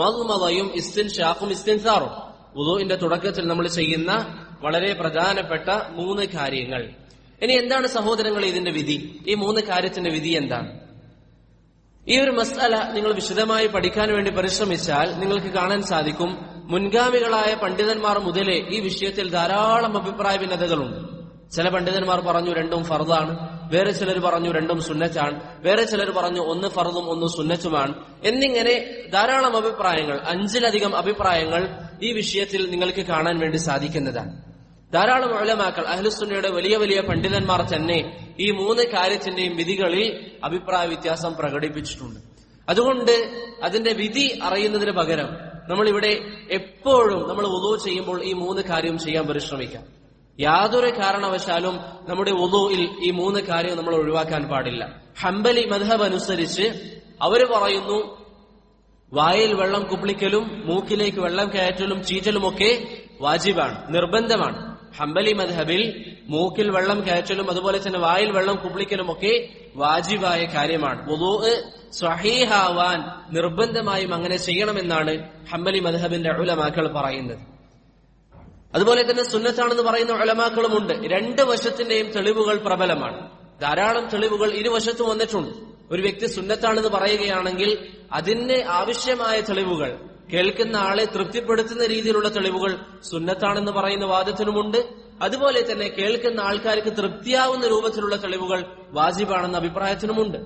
മദ്മദയും ഇസ്തിൻഷാഖും ഇസ്തിൻസാറും. വുദൂഇന്റെ തുടക്കത്തിൽ നമ്മൾ ചെയ്യുന്ന വളരെ പ്രധാനപ്പെട്ട 3 കാര്യങ്ങൾ. ഇനി എന്താണ് സഹോദരങ്ങൾ ഇതിന്റെ വിധി? ഈ 3 കാര്യത്തിന്റെ വിധി എന്താണ്? ഈ ഒരു മസ്അല നിങ്ങൾ വിശദമായി പഠിക്കാൻ വേണ്ടി പരിശ്രമിച്ചാൽ നിങ്ങൾക്ക് കാണാൻ സാധിക്കും, മുൻഗാമികളായ പണ്ഡിതന്മാർ മുതലേ ഈ വിഷയത്തിൽ ധാരാളം അഭിപ്രായ ഭിന്നതകളുണ്ട്. ചില പണ്ഡിതന്മാർ പറഞ്ഞു 2ഉം ഫർദാണ്, വേറെ ചിലർ പറഞ്ഞു 2ഉം സുന്നത്താണ്, വേറെ ചിലർ പറഞ്ഞു 1 ഫർദും 1 സുന്നത്തുമാണ്. എന്നിങ്ങനെ ധാരാളം അഭിപ്രായങ്ങൾ, 5-ലധികം അഭിപ്രായങ്ങൾ ഈ വിഷയത്തിൽ നിങ്ങൾക്ക് കാണാൻ വേണ്ടി സാധിക്കുന്നതാണ്. ധാരാളം ഉലമാക്കൾ, അഹ്ലുസുന്നയുടെ വലിയ വലിയ പണ്ഡിതന്മാർ തന്നെ ഈ 3 കാര്യത്തിന്റെയും വിധികളിൽ അഭിപ്രായ വ്യത്യാസം പ്രകടിപ്പിച്ചിട്ടുണ്ട്. അതുകൊണ്ട് അതിന്റെ വിധി അറിയുന്നതിന് പകരം നമ്മളിവിടെ എപ്പോഴും നമ്മൾ വുളൂ ചെയ്യുമ്പോൾ ഈ 3 കാര്യം ചെയ്യാൻ പരിശ്രമിക്കാം. യാതൊരു കാരണവശാലും നമ്മുടെ വുളൂഇൽ ഈ 3 കാര്യം നമ്മൾ ഒഴിവാക്കാൻ പാടില്ല. ഹംബലി മദ്ഹബ് അനുസരിച്ച് അവര് പറയുന്നു, വായിൽ വെള്ളം കുപ്പിളിക്കലും മൂക്കിലേക്ക് വെള്ളം കയറ്റലും ചീറ്റലുമൊക്കെ വാജിബാണ്, നിർബന്ധമാണ്. ഹംബലി മദ്ഹബിൽ മൂക്കിൽ വെള്ളം കയറ്റലും അതുപോലെ തന്നെ വായിൽ വെള്ളം കുപ്പിളിക്കലും ഒക്കെ വാജിബായ കാര്യമാണ്. വുളൂഅ് സ്വഹീഹാവാൻ നിർബന്ധമായും അങ്ങനെ ചെയ്യണമെന്നാണ് ഹംബലി മദ്ഹബിന്റെ ഉലമാക്കൾ പറയുന്നത്. അതുപോലെ തന്നെ സുന്നത്താണെന്ന് പറയുന്ന ഉലമാക്കളുമുണ്ട്. 2 വശത്തിന്റെയും തെളിവുകൾ പ്രബലമാണ്. ധാരാളം തെളിവുകൾ ഇരുവശത്തും വന്നിട്ടുണ്ട്. ഒരു വ്യക്തി സുന്നത്താണെന്ന് പറയുകയാണെങ്കിൽ അതിന് ആവശ്യമായ തെളിവുകൾ, കേൾക്കുന്ന ആളെ തൃപ്തിപ്പെടുത്തുന്ന രീതിയിലുള്ള തെളിവുകൾ സുന്നത്താണെന്ന് പറയുന്ന വാദത്തിനുമുണ്ട്. അതുപോലെ തന്നെ കേൾക്കുന്ന ആൾക്കാർക്ക് തൃപ്തിയാവുന്ന രൂപത്തിലുള്ള തെളിവുകൾ വാജിബാണെന്ന അഭിപ്രായത്തിനുമുണ്ട്.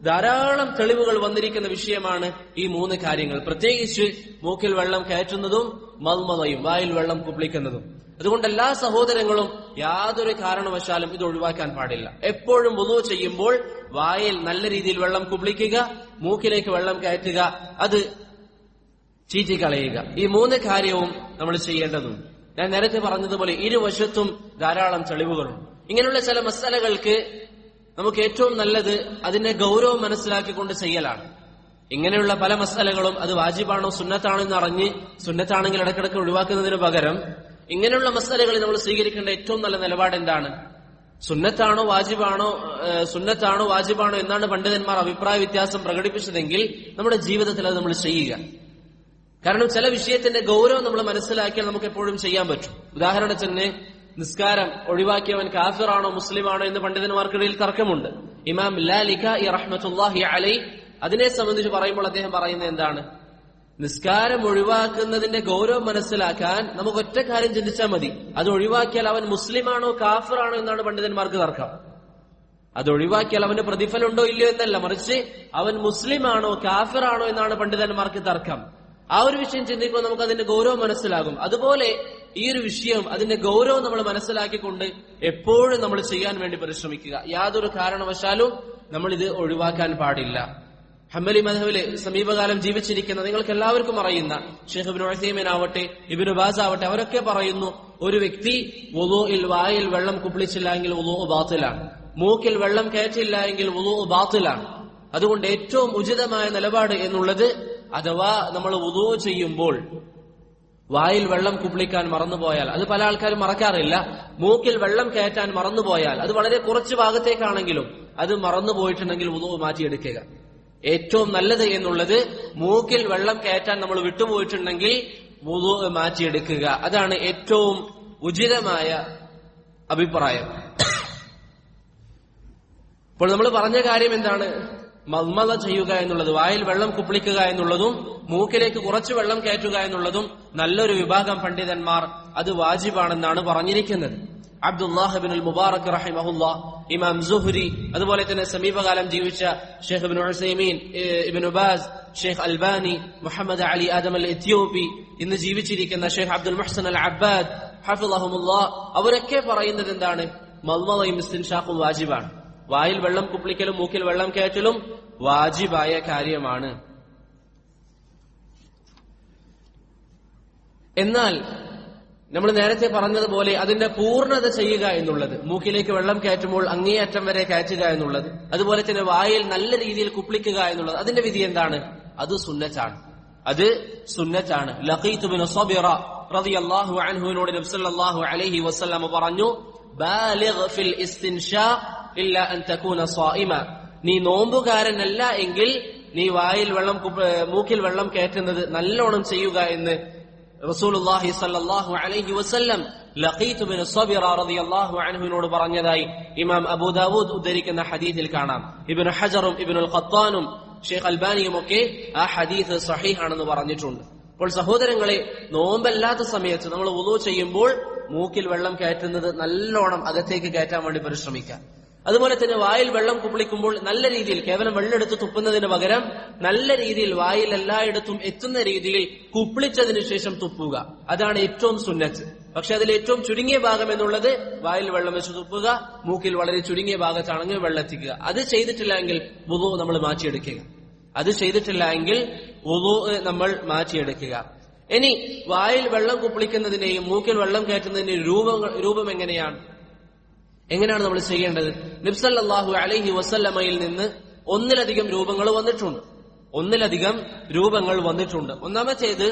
ധാരാളം തെളിവുകൾ വന്നിരിക്കുന്ന വിഷയമാണ് ഈ 3 കാര്യങ്ങൾ, പ്രത്യേകിച്ച് മൂക്കിൽ വെള്ളം കയറ്റുന്നതും മദ്മദയും വായിൽ വെള്ളം കുപ്പിളിക്കുന്നതും. അതുകൊണ്ട് എല്ലാ സഹോദരങ്ങളും യാതൊരു കാരണവശാലും ഇത് ഒഴിവാക്കാൻ പാടില്ല. എപ്പോഴും വുളൂ ചെയ്യുമ്പോൾ വായിൽ നല്ല രീതിയിൽ വെള്ളം കുപ്പിളിക്കുക, മൂക്കിലേക്ക് വെള്ളം കയറ്റുക, അത് ചീറ്റിക്കളയുക. ഈ 3 കാര്യവും നമ്മൾ ചെയ്യേണ്ടതുണ്ട്. ഞാൻ നേരത്തെ പറഞ്ഞതുപോലെ ഇരുവശത്തും ധാരാളം തെളിവുകളുണ്ട്. ഇങ്ങനെയുള്ള ചില മസലകൾക്ക് നമുക്ക് ഏറ്റവും നല്ലത് അതിന്റെ ഗൗരവം മനസ്സിലാക്കിക്കൊണ്ട് ചെയ്യലാണ്. ഇങ്ങനെയുള്ള പല മസലകളും അത് വാജിബാണോ സുന്നത്താണോ എന്ന് അറിഞ്ഞ് സുന്നത്താണെങ്കിൽ ഇടക്കിടക്ക് ഒഴിവാക്കുന്നതിന് പകരം ഇങ്ങനെയുള്ള മസലകളിൽ നമ്മൾ സ്വീകരിക്കേണ്ട ഏറ്റവും നല്ല നിലപാട് എന്താണ്? സുന്നത്താണോ വാജിബാണോ എന്നാണ് പണ്ഡിതന്മാർ അഭിപ്രായ വ്യത്യാസം പ്രകടിപ്പിച്ചതെങ്കിൽ നമ്മുടെ ജീവിതത്തിൽ അത് നമ്മൾ ചെയ്യുക. കാരണം ചില വിഷയത്തിന്റെ ഗൗരവം നമ്മൾ മനസ്സിലാക്കിയാൽ നമുക്ക് എപ്പോഴും ചെയ്യാൻ പറ്റും. ഉദാഹരണത്തിന് നിസ്കാരം ഒഴിവാക്കിയവൻ കാഫിറാണോ മുസ്ലിമാണോ എന്ന് പണ്ഡിതന്മാർക്കിടയിൽ തർക്കമുണ്ട്. ഇമാം ലാലികായി റഹ്മത്തുള്ളാഹി അലൈഹി അതിനെ സംബന്ധിച്ച് പറയുമ്പോൾ അദ്ദേഹം പറയുന്നത് എന്താണ്? നിസ്കാരം ഒഴിവാക്കുന്നതിന്റെ ഗൗരവം മനസ്സിലാക്കാൻ നമുക്ക് ഒറ്റ കാര്യം ചിന്തിച്ചാൽ മതി. അത് ഒഴിവാക്കിയാൽ അവൻ മുസ്ലിമാണോ കാഫിറാണോ എന്നാണ് പണ്ഡിതന്മാർക്ക് തർക്കം. അത് ഒഴിവാക്കിയാൽ അവന് പ്രതിഫലം ഉണ്ടോ ഇല്ലയോ എന്നല്ല, മറിച്ച് അവൻ മുസ്ലിമാണോ കാഫിറാണോ എന്നാണ് പണ്ഡിതന്മാർക്ക് തർക്കം. ആ ഒരു വിഷയം ചിന്തിക്കുമ്പോൾ നമുക്ക് അതിന്റെ ഗൗരവം മനസ്സിലാകും. അതുപോലെ ഈ ഒരു വിഷയം അതിന്റെ ഗൗരവം നമ്മൾ മനസ്സിലാക്കിക്കൊണ്ട് എപ്പോഴും നമ്മൾ ചെയ്യാൻ വേണ്ടി പരിശ്രമിക്കുക. യാതൊരു കാരണവശാലും നമ്മൾ ഇത് ഒഴിവാക്കാൻ പാടില്ല. ഹംബലി മദ്ഹബില് സമീപകാലം ജീവിച്ചിരിക്കുന്ന നിങ്ങൾക്ക് എല്ലാവർക്കും അറിയുന്ന ഷെയ്ഖ് ഇബ്നു ഉസൈമീൻ ആവട്ടെ, ഇബ്നു ബാസ് ആവട്ടെ, അവരൊക്കെ പറയുന്നു ഒരു വ്യക്തി വുളൂഇൽ വായിൽ വെള്ളം കുപ്പിളിച്ചില്ല എങ്കിൽ വുളൂഉ ബാത്തിലാണ്, മൂക്കിൽ വെള്ളം കയറ്റില്ല എങ്കിൽ വുളൂഉ ബാത്തിലാണ്. അതുകൊണ്ട് ഏറ്റവും ഉചിതമായ നിലപാട് എന്നുള്ളത്, അഥവാ നമ്മൾ വുളൂ ചെയ്യുമ്പോൾ വായിൽ വെള്ളം കുപ്പിളിക്കാൻ മറന്നുപോയാൽ, അത് പല ആൾക്കാരും മറക്കാറില്ല, മൂക്കിൽ വെള്ളം കയറ്റാൻ മറന്നുപോയാൽ, അത് വളരെ കുറച്ച് ഭാഗത്തേക്കാണെങ്കിലും അത് മറന്നുപോയിട്ടുണ്ടെങ്കിൽ വുളൂ മാറ്റിയെടുക്കുക. ഏറ്റവും നല്ലത് എന്നുള്ളത് മൂക്കിൽ വെള്ളം കയറ്റാൻ നമ്മൾ വിട്ടുപോയിട്ടുണ്ടെങ്കിൽ വുളൂ മാറ്റിയെടുക്കുക. അതാണ് ഏറ്റവും ഉചിതമായ അഭിപ്രായം. ഇപ്പോൾ നമ്മൾ പറഞ്ഞ കാര്യം എന്താണ്? മദ്മദ ചെയ്യുക എന്നുള്ളത്, വായിൽ വെള്ളം കുപ്പിളിക്കുക എന്നുള്ളതും മൂക്കിലേക്ക് കുറച്ച് വെള്ളം കയറ്റുക എന്നുള്ളതും നല്ലൊരു വിഭാഗം പണ്ഡിതന്മാർ അത് വാജിബാണെന്നാണ് പറഞ്ഞിരിക്കുന്നത്. അബ്ദുല്ലാഹ് ഇബ്നുൽ മുബാറക് റഹിമഹുല്ലാഹ്, ഇമാം സുഹ്രി, അതുപോലെ തന്നെ സമീപകാലം ജീവിച്ച Sheikh Ibn Uthaymeen, Ibn Baz, Sheikh Albani, Muhammad Ali Adam al Ethiopi, ഇന്ന് ജീവിച്ചിരിക്കുന്ന ഷെയ്ഖ് അബ്ദുൽ മുഹ്സൻ അൽ അബ്ബാദ് ഹഫിളഹുമുല്ലാഹ്, അവരൊക്കെ പറയുന്നത് എന്താണ്? മദ്മദയും ഇസ്തിൻഷാഖും വാജിബാണ്. വായിൽ വെള്ളം കുപ്പിളിക്കലും മൂക്കിൽ വെള്ളം കയറ്റലും വാജിബായ കാര്യമാണ്. എന്നാൽ നമ്മൾ നേരത്തെ പറഞ്ഞതുപോലെ അതിന്റെ പൂർണ്ണത ചെയ്യുക എന്നുള്ളത്, മൂക്കിലേക്ക് വെള്ളം കയറ്റുമ്പോൾ അങ്ങേയറ്റം വരെ കയറ്റുക എന്നുള്ളത്, അതുപോലെ തന്നെ വായിൽ നല്ല രീതിയിൽ കുപ്പിളിക്കുക എന്നുള്ളത്, അതിന്റെ വിധി എന്താണ്? അത് സുന്നത്താണ്. അത് സുന്നത്താണ്. ലഖീത്ത് ബിൻ സബിറ റളിയല്ലാഹു അൻഹുവിനോട് നബി സല്ലല്ലാഹു അലൈഹി വസല്ലം പറഞ്ഞു, ബാലിഗ് ഫിൽ ഇസ്തിൻഷാഖ് ഇല്ല അൻ തകൂന സായിമ. നീ നോമ്പുകാരനല്ല എങ്കിൽ നീ വായിൽ വെള്ളം മൂക്കിൽ വെള്ളം കയറ്റുന്നത് നല്ലോണം ചെയ്യുക എന്ന് റസൂലുള്ളാഹി സ്വല്ലല്ലാഹു അലൈഹി വസല്ലം ലഖീത്ത് ബിൻ സബിറ റളിയല്ലാഹു അൻഹുവിനോട് പറഞ്ഞതായി ഇമാം അബൂ ദാവൂദ് ഉദ്ധരിക്കുന്ന ഹദീസിൽ കാണാം. ഇബ്നു ഹജറും ഇബ്നുൽ ഖത്താനും ഷെയ്ഖ് അൽബാനിയും ഒക്കെ ആ ഹദീസ് സഹീഹാണെന്ന് പറഞ്ഞിട്ടുണ്ട്. അപ്പോൾ സഹോദരങ്ങളെ, നോമ്പല്ലാത്ത സമയത്ത് നമ്മൾ വുളൂ ചെയ്യുമ്പോൾ മൂക്കിൽ വെള്ളം കയറ്റുന്നത് നല്ലോണം അകത്തേക്ക് കയറ്റാൻ വേണ്ടി പരിശ്രമിക്കാം. അതുപോലെ തന്നെ വായിൽ വെള്ളം കുപ്പിളിക്കുമ്പോൾ നല്ല രീതിയിൽ, കേവലം വെള്ളമെടുത്ത് തുപ്പുന്നതിന് പകരം നല്ല രീതിയിൽ വായിൽ എല്ലായിടത്തും എത്തുന്ന രീതിയിൽ കുപ്പിളിച്ചതിന് ശേഷം തുപ്പുക. അതാണ് ഏറ്റവും സുന്നത്ത്. പക്ഷെ അതിൽ ഏറ്റവും ചുരുങ്ങിയ ഭാഗം എന്നുള്ളത് വായിൽ വെള്ളം വെച്ച് തുപ്പുക, മൂക്കിൽ വളരെ ചുരുങ്ങിയ ഭാഗത്താണെങ്കിൽ വെള്ളെത്തിക്കുക. അത് ചെയ്തിട്ടില്ല എങ്കിൽ വുളൂ നമ്മൾ മാറ്റിയെടുക്കുക. അത് ചെയ്തിട്ടില്ല എങ്കിൽ വുളൂ നമ്മൾ മാറ്റിയെടുക്കുക. ഇനി വായിൽ വെള്ളം കുപ്പിളിക്കുന്നതിന്റെയും മൂക്കിൽ വെള്ളം കയറ്റുന്നതിന്റെയും രൂപം എങ്ങനെയാണ് നമ്മൾ ചെയ്യേണ്ടത്? നബി സല്ലല്ലാഹു അലൈഹി വസല്ലമയിൽ നിന്ന് ഒന്നിലധികം രൂപങ്ങൾ വന്നിട്ടുണ്ട്. ഒന്നാമത്തേത്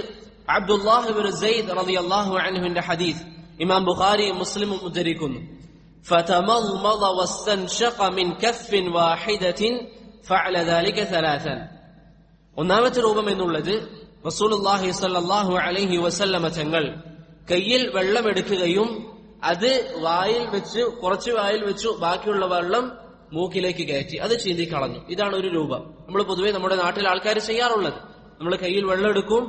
അബ്ദുല്ലാഹ് ഇബ്നു സയ്യിദ് റളിയല്ലാഹു അൻഹുവിന്റെ ഹദീസ് ഇമാം ബുഖാരിയും മുസ്ലിമും ഉദ്ധരിക്കുന്നു. ഫതമദ്മദ വസ്തൻഷഖ മിൻ കഫ്ഫിൻ വാഹിദത്തിൻ ഫഅല ദാലിക സലാസൻ. ഒന്നാമത്തെ രൂപം എന്നുള്ളത് റസൂലുള്ളാഹി സ്വല്ലല്ലാഹു അലൈഹി വസല്ലമ തങ്ങൾ കയ്യിൽ വെള്ളമെടുക്കുകയും അത് വായിൽ വെച്ച് കുറച്ച് വായിൽ വെച്ചു ബാക്കിയുള്ള വെള്ളം മൂക്കിലേക്ക് കയറ്റി അത് ചീന്തിക്കളഞ്ഞു. ഇതാണ് ഒരു രൂപം. നമ്മൾ പൊതുവെ നമ്മുടെ നാട്ടിൽ ആൾക്കാർ ചെയ്യാറുള്ളത്. നമ്മൾ കയ്യിൽ വെള്ളം എടുക്കും,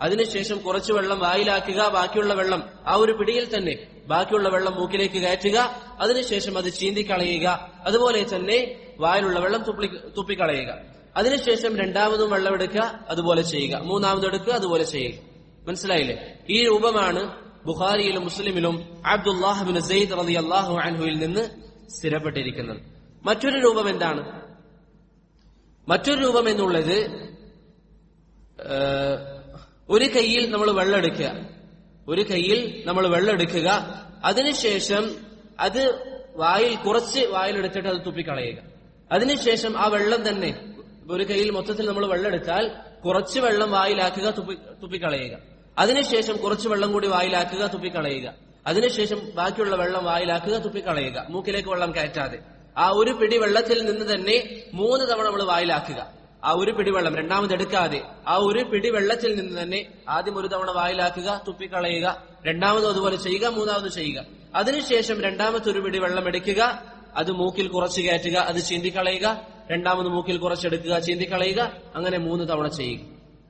അതിനുശേഷം കുറച്ച് വെള്ളം വായിലാക്കുക, ബാക്കിയുള്ള വെള്ളം ആ ഒരു പിടിയിൽ തന്നെ ബാക്കിയുള്ള വെള്ളം മൂക്കിലേക്ക് കയറ്റുക, അതിനുശേഷം അത് ചീന്തിക്കളയുക. അതുപോലെ തന്നെ വായിലുള്ള വെള്ളം തുപ്പിക്കളയുക. അതിനുശേഷം രണ്ടാമതും വെള്ളം എടുക്കുക, അതുപോലെ ചെയ്യുക. മൂന്നാമതും എടുക്കുക, അതുപോലെ ചെയ്യുക. മനസ്സിലായില്ലേ? ഈ രൂപമാണ് ബുഖാരിയിലും മുസ്ലിമിലും അബ്ദുല്ലാഹ് ഇബ്നു സയ്യിദ് റളിയല്ലാഹു അൻഹുവിൽ നിന്ന് സ്ഥിരപ്പെട്ടിരിക്കുന്നത്. മറ്റൊരു രൂപം എന്താണ്? മറ്റൊരു രൂപം എന്നുള്ളത് ഒരു കൈയിൽ നമ്മൾ വെള്ളം എടുക്കുക, അതിനുശേഷം അത് കുറച്ച് വായിലെടുത്തിട്ട് അത് തുപ്പിക്കളയുക. അതിനുശേഷം ആ വെള്ളം തന്നെ ഒരു കൈയിൽ മൊത്തത്തിൽ നമ്മൾ വെള്ളം എടുത്താൽ കുറച്ച് വെള്ളം വായിലാക്കുക, തുപ്പിക്കളയുക. അതിനുശേഷം കുറച്ച് വെള്ളം കൂടി വായിലാക്കുക, തുപ്പിക്കളയുക. അതിനുശേഷം ബാക്കിയുള്ള വെള്ളം വായിലാക്കുക, തുപ്പിക്കളയുക. മൂക്കിലേക്ക് വെള്ളം കയറ്റാതെ ആ ഒരു പിടി വെള്ളത്തിൽ നിന്ന് തന്നെ 3 തവണ നമ്മൾ വായിലാക്കുക. ആ ഒരു പിടി വെള്ളം രണ്ടാമത് എടുക്കാതെ ആ ഒരു പിടി വെള്ളത്തിൽ നിന്ന് തന്നെ ആദ്യം ഒരു തവണ വായിലാക്കുക, തുപ്പിക്കളയുക. രണ്ടാമതും അതുപോലെ ചെയ്യുക, മൂന്നാമത് ചെയ്യുക. അതിനുശേഷം രണ്ടാമത്തെ ഒരു പിടി വെള്ളം എടുക്കുക, അത് മൂക്കിൽ കുറച്ച് കയറ്റുക, അത് ചീന്തിക്കളയുക. രണ്ടാമത് മൂക്കിൽ കുറച്ചെടുക്കുക, ചീന്തിക്കളയുക. അങ്ങനെ 3 തവണ ചെയ്യുക.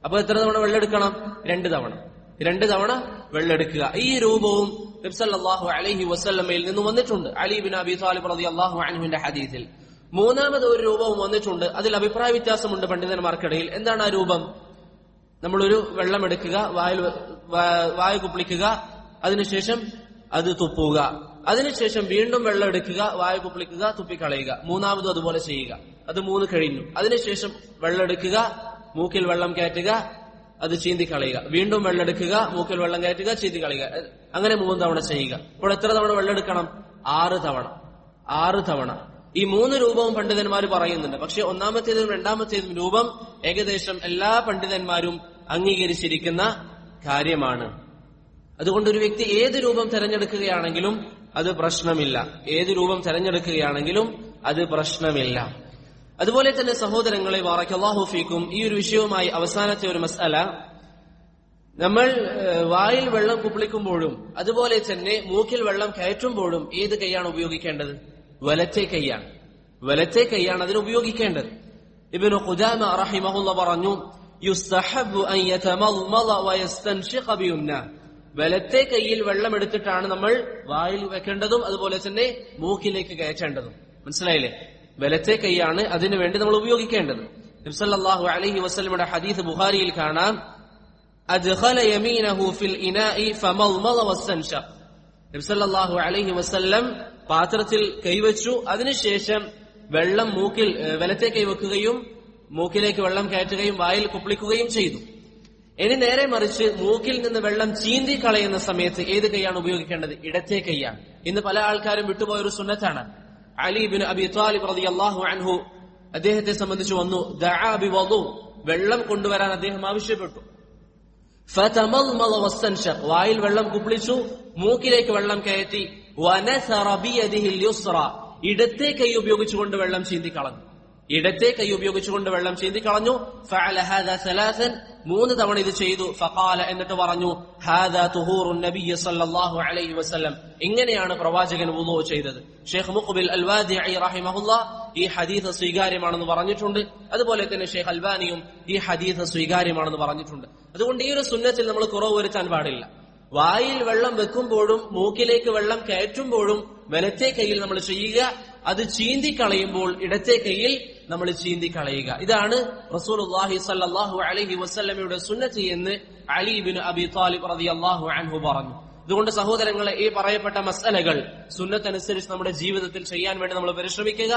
അപ്പൊ എത്ര തവണ വെള്ളം എടുക്കണം? 2 തവണ. 2 തവണ വെള്ളം എടുക്കുക. ഈ രൂപവും നബി സല്ലല്ലാഹു അലൈഹി വസല്ലമയിൽ നിന്ന് വന്നിട്ടുണ്ട്, അലി ബിൻ അബി ത്വാലിബ് റളിയല്ലാഹു അൻഹുവിന്റെ ഹദീസിൽ. മൂന്നാമത് ഒരു രൂപവും വന്നിട്ടുണ്ട്. അതിൽ അഭിപ്രായ വ്യത്യാസമുണ്ട് പണ്ഡിതന്മാർക്കിടയിൽ. എന്താണ് ആ രൂപം? നമ്മളൊരു വെള്ളം എടുക്കുക, വായ കുപ്പിളിക്കുക, അതിനുശേഷം അത് തുപ്പുക, അതിനുശേഷം വീണ്ടും വെള്ളം എടുക്കുക, വായ കുപ്പിളിക്കുക, തുപ്പിക്കളയുക. മൂന്നാമതും അതുപോലെ ചെയ്യുക. അത് 3 കഴിഞ്ഞു. അതിനുശേഷം വെള്ളം എടുക്കുക, മൂക്കിൽ വെള്ളം കയറ്റുക, അത് ചീന്തിക്കളയുക. വീണ്ടും വെള്ളം എടുക്കുക, മൂക്കിൽ വെള്ളം കയറ്റുക, ചീന്തിക്കളയുക. അങ്ങനെ 3 തവണ ചെയ്യുക. അപ്പോൾ എത്ര തവണ വെള്ളം എടുക്കണം? 6 തവണ. 6 തവണ. ഈ 3 രൂപവും പണ്ഡിതന്മാർ പറയുന്നുണ്ട്. പക്ഷെ ഒന്നാമത്തേതും രണ്ടാമത്തേതും രൂപം ഏകദേശം എല്ലാ പണ്ഡിതന്മാരും അംഗീകരിച്ചിരിക്കുന്ന കാര്യമാണ്. അതുകൊണ്ട് ഒരു വ്യക്തി ഏത് രൂപം തെരഞ്ഞെടുക്കുകയാണെങ്കിലും അത് പ്രശ്നമില്ല. ഏത് രൂപം തെരഞ്ഞെടുക്കുകയാണെങ്കിലും അത് പ്രശ്നമില്ല. അതുപോലെ തന്നെ സഹോദരങ്ങളെ, ബറക്കല്ലാഹു ഫീക്കും, ഈ ഒരു വിഷയവുമായി അവസാനത്തെ ഒരു മസ്അല, നമ്മൾ വായിൽ വെള്ളം കുപ്പിളിക്കുമ്പോഴും അതുപോലെ തന്നെ മൂക്കിൽ വെള്ളം കയറ്റുമ്പോഴും ഏത് കൈയാണ് ഉപയോഗിക്കേണ്ടത്? വലത്തെ കൈയാണ്. വലത്തെ കൈയാണ് അതിന് ഉപയോഗിക്കേണ്ടത്. ഇബ്നു ഖുദാമ റഹിമഹുല്ലാ പറഞ്ഞു, യുസ്തഹബ്ബു അൻ യതമൽമല വയസ്തൻഷിഖ ബിയുംനാ. വലത്തെ കൈയിൽ വെള്ളം എടുത്തിട്ടാണ് നമ്മൾ വായിൽ വെക്കേണ്ടതും അതുപോലെ തന്നെ മൂക്കിലേക്ക് കയറ്റേണ്ടതും. മനസ്സിലായില്ലേ? വലത്തെ കൈയാണ് അതിനു വേണ്ടി നമ്മൾ ഉപയോഗിക്കേണ്ടത്. നബി സല്ലല്ലാഹു അലൈഹി വസല്ലമയുടെ ഹദീസ് ബുഖാരിയിൽ കാണാം, അദ്ഖല യമീനഹു ഫിൽ ഇനാഇ ഫമൽമല വസ്തൻഷഖ. നബി സല്ലല്ലാഹു അലൈഹി വസല്ലം പാത്രത്തിൽ കൈവച്ചു, അതിനുശേഷം വെള്ളം മൂക്കിൽ വലത്തെ കൈവെക്കുകയും മൂക്കിലേക്ക് വെള്ളം കയറ്റുകയും വായിൽ കുപ്പിളിക്കുകയും ചെയ്തു. ഇനി നേരെ മറിച്ച് മൂക്കിൽ നിന്ന് വെള്ളം ചീന്തി കളയുന്ന സമയത്ത് ഏത് കൈയാണ് ഉപയോഗിക്കേണ്ടത്? ഇടത്തെ കൈയാണ്. ഇന്ന് പല ആൾക്കാരും വിട്ടുപോയൊരു സുന്നത്താണ്. അലി ബിൻ അബി ത്വാലിബ് റളിയല്ലാഹു അൻഹു അദ്ദേഹത്തെ സംബന്ധിച്ച് വന്നു, ദഅ ബിവളു, വെള്ളം കൊണ്ടുവരാൻ അദ്ദേഹം ആവശ്യപ്പെട്ടു. ഫതമൽമല വസ്തൻഷഖ, വായിൽ വെള്ളം കുപ്പിളിച്ചു, മൂക്കിലേക്ക് വെള്ളം കയറ്റി, വനസറ ബിയദിഹിൽ യുസ്റ, ഇടത്തെ കൈ ഉപയോഗിച്ചുകൊണ്ട് വെള്ളം ചീന്തി കളഞ്ഞു. ഇടത്തെ കൈ ഉപയോഗിച്ചുകൊണ്ട് വെള്ളം ചീന്തി കളഞ്ഞു. ഫഅല ഹാദാ സലാസൻ, 3 തവണ ഇത് ചെയ്തു. ഫഖാല, എന്നിട്ട് പറഞ്ഞു, ഹാദാ തുഹൂറുൻ നബിയ്യ സല്ലല്ലാഹു അലൈഹി വസല്ലം, ഇങ്ങനെയാണ് പ്രവാചകൻ വുളൂ ചെയ്തത്. ഷെയ്ഖ് മുഖ്ബിൽ അൽവാദിഇ റഹിമഹുല്ലാ ഈ ഹദീസ് സ്വീകാര്യമാണെന്ന് പറഞ്ഞിട്ടുണ്ട്. അതുപോലെ തന്നെ ഷെയ്ഖ് അൽബാനിയും ഈ ഹദീസ് സ്വീകാര്യമാണെന്ന് പറഞ്ഞിട്ടുണ്ട്. അതുകൊണ്ട് ഈ ഒരു സുന്നത്തിൽ നമ്മൾ കുറവ് വരുത്താൻ പാടില്ല. വായിൽ വെള്ളം വെക്കുമ്പോഴും മൂക്കിലേക്ക് വെള്ളം കയറ്റുമ്പോഴും വലത്തെ കൈയിൽ നമ്മൾ ചെയ്യുക, അത് ചീന്തിക്കളയുമ്പോൾ ഇടത്തെ കൈയിൽ നമ്മൾ ചീന്തിക്കളയുക. ഇതാണ് റസൂലുള്ളാഹി സ്വല്ലല്ലാഹു അലൈഹി വസല്ലമയുടെ സുന്നത്ത് എന്ന് അലി ഇബ്നു അബി ത്വാലിബ് റളിയല്ലാഹു അൻഹു പറഞ്ഞു. അതുകൊണ്ട് സഹോദരങ്ങളെ, ഈ പറയപ്പെട്ട മസ്അലകൾ സുന്നത്തനുസരിച്ച് നമ്മുടെ ജീവിതത്തിൽ ചെയ്യാൻ വേണ്ടി നമ്മൾ പരിശ്രമിക്കുക.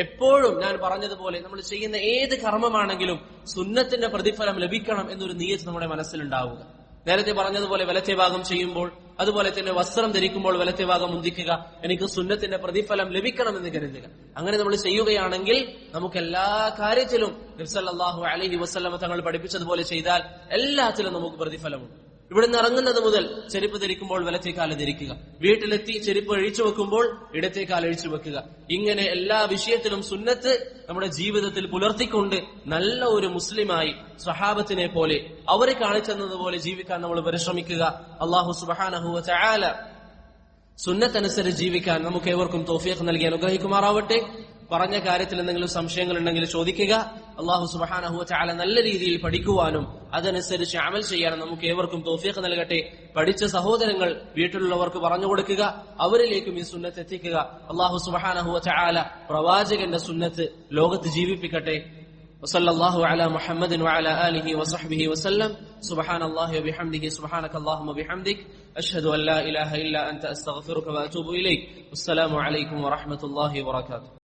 എപ്പോഴും ഞാൻ പറഞ്ഞതുപോലെ നമ്മൾ ചെയ്യുന്ന ഏത് കർമ്മമാണെങ്കിലും സുന്നത്തിന്റെ പ്രതിഫലം ലഭിക്കണം എന്നൊരു നിയത്ത് നമ്മുടെ മനസ്സിലുണ്ടാവുക. നേരത്തെ പറഞ്ഞതുപോലെ വലത്തെ ഭാഗം ചെയ്യുമ്പോൾ, അതുപോലെ തന്നെ വസ്ത്രം ധരിക്കുമ്പോൾ വലത്തെ ഭാഗം മുന്തിക്കുക, എനിക്ക് സുന്നത്തിന്റെ പ്രതിഫലം ലഭിക്കണമെന്ന് കരുതുക. അങ്ങനെ നമ്മൾ ചെയ്യുകയാണെങ്കിൽ നമുക്ക് എല്ലാ കാര്യത്തിലും നബി സല്ലല്ലാഹു അലൈഹി വസല്ലമ തങ്ങൾ പഠിപ്പിച്ചതുപോലെ ചെയ്താൽ എല്ലാത്തിലും നമുക്ക് പ്രതിഫലമുണ്ട്. ഇവിടുന്ന് ഇറങ്ങുന്നത് മുതൽ ചെരുപ്പ് ധരിക്കുമ്പോൾ വലത്തെ കാല് ധരിക്കുക, വീട്ടിലെത്തി ചെരുപ്പ് അഴിച്ചു വെക്കുമ്പോൾ ഇടത്തെ കാല് അഴിച്ചു വെക്കുക. ഇങ്ങനെ എല്ലാ വിഷയത്തിലും സുന്നത്ത് നമ്മുടെ ജീവിതത്തിൽ പുലർത്തിക്കൊണ്ട് നല്ല ഒരു മുസ്ലിമായി സ്വഹാബത്തിനെ പോലെ അവരെ കാണിച്ചെന്നതുപോലെ ജീവിക്കാൻ നമ്മൾ പരിശ്രമിക്കുക. അല്ലാഹു സുബ്ഹാനഹു വ തആല സുന്നത്തനുസരിച്ച് ജീവിക്കാൻ നമുക്ക് ഏവർക്കും തൗഫീഖ് നൽകി അനുഗ്രഹിക്കുമാറാവട്ടെ. പറഞ്ഞ കാര്യത്തിൽ എന്തെങ്കിലും സംശയങ്ങൾ ഉണ്ടെങ്കിൽ ചോദിക്കുക. അല്ലാഹു സുബ്ഹാനഹു വ തആല നല്ല രീതിയിൽ പഠിക്കുവാനും അതനുസരിച്ച് അമൽ ചെയ്യാനും നമുക്ക് ഏവർക്കും തൗഫീഖ് നൽകട്ടെ. പഠിച്ച സഹോദരങ്ങൾ വീട്ടിലുള്ളവർക്ക് പറഞ്ഞു കൊടുക്കുക, അവരിലേക്കും ഈ സുന്നത്ത് എത്തിക്കുക. അല്ലാഹു സുബ്ഹാനഹു വ തആല പ്രവാചകന്റെ സുന്നത്ത് ലോകത്ത് ജീവിപ്പിക്കട്ടെ. വസല്ലല്ലാഹു അലാ മുഹമ്മദിൻ വഅലാ ആലിഹി വസഹ്ബിഹി വസല്ലം. സുബ്ഹാനല്ലാഹി വബിഹംദിഹി സുബ്ഹാനകല്ലാഹുമ്മ വബിഹംദിക് അഷ്ഹദു അൻ ലാ ഇലാഹ ഇല്ലാ അൻത അസ്തഗ്ഫിറുക വഅതൂബു ഇലൈക്. അസ്സലാമു അലൈക്കും വറഹ്മത്തുള്ളാഹി വബറകാതുഹു.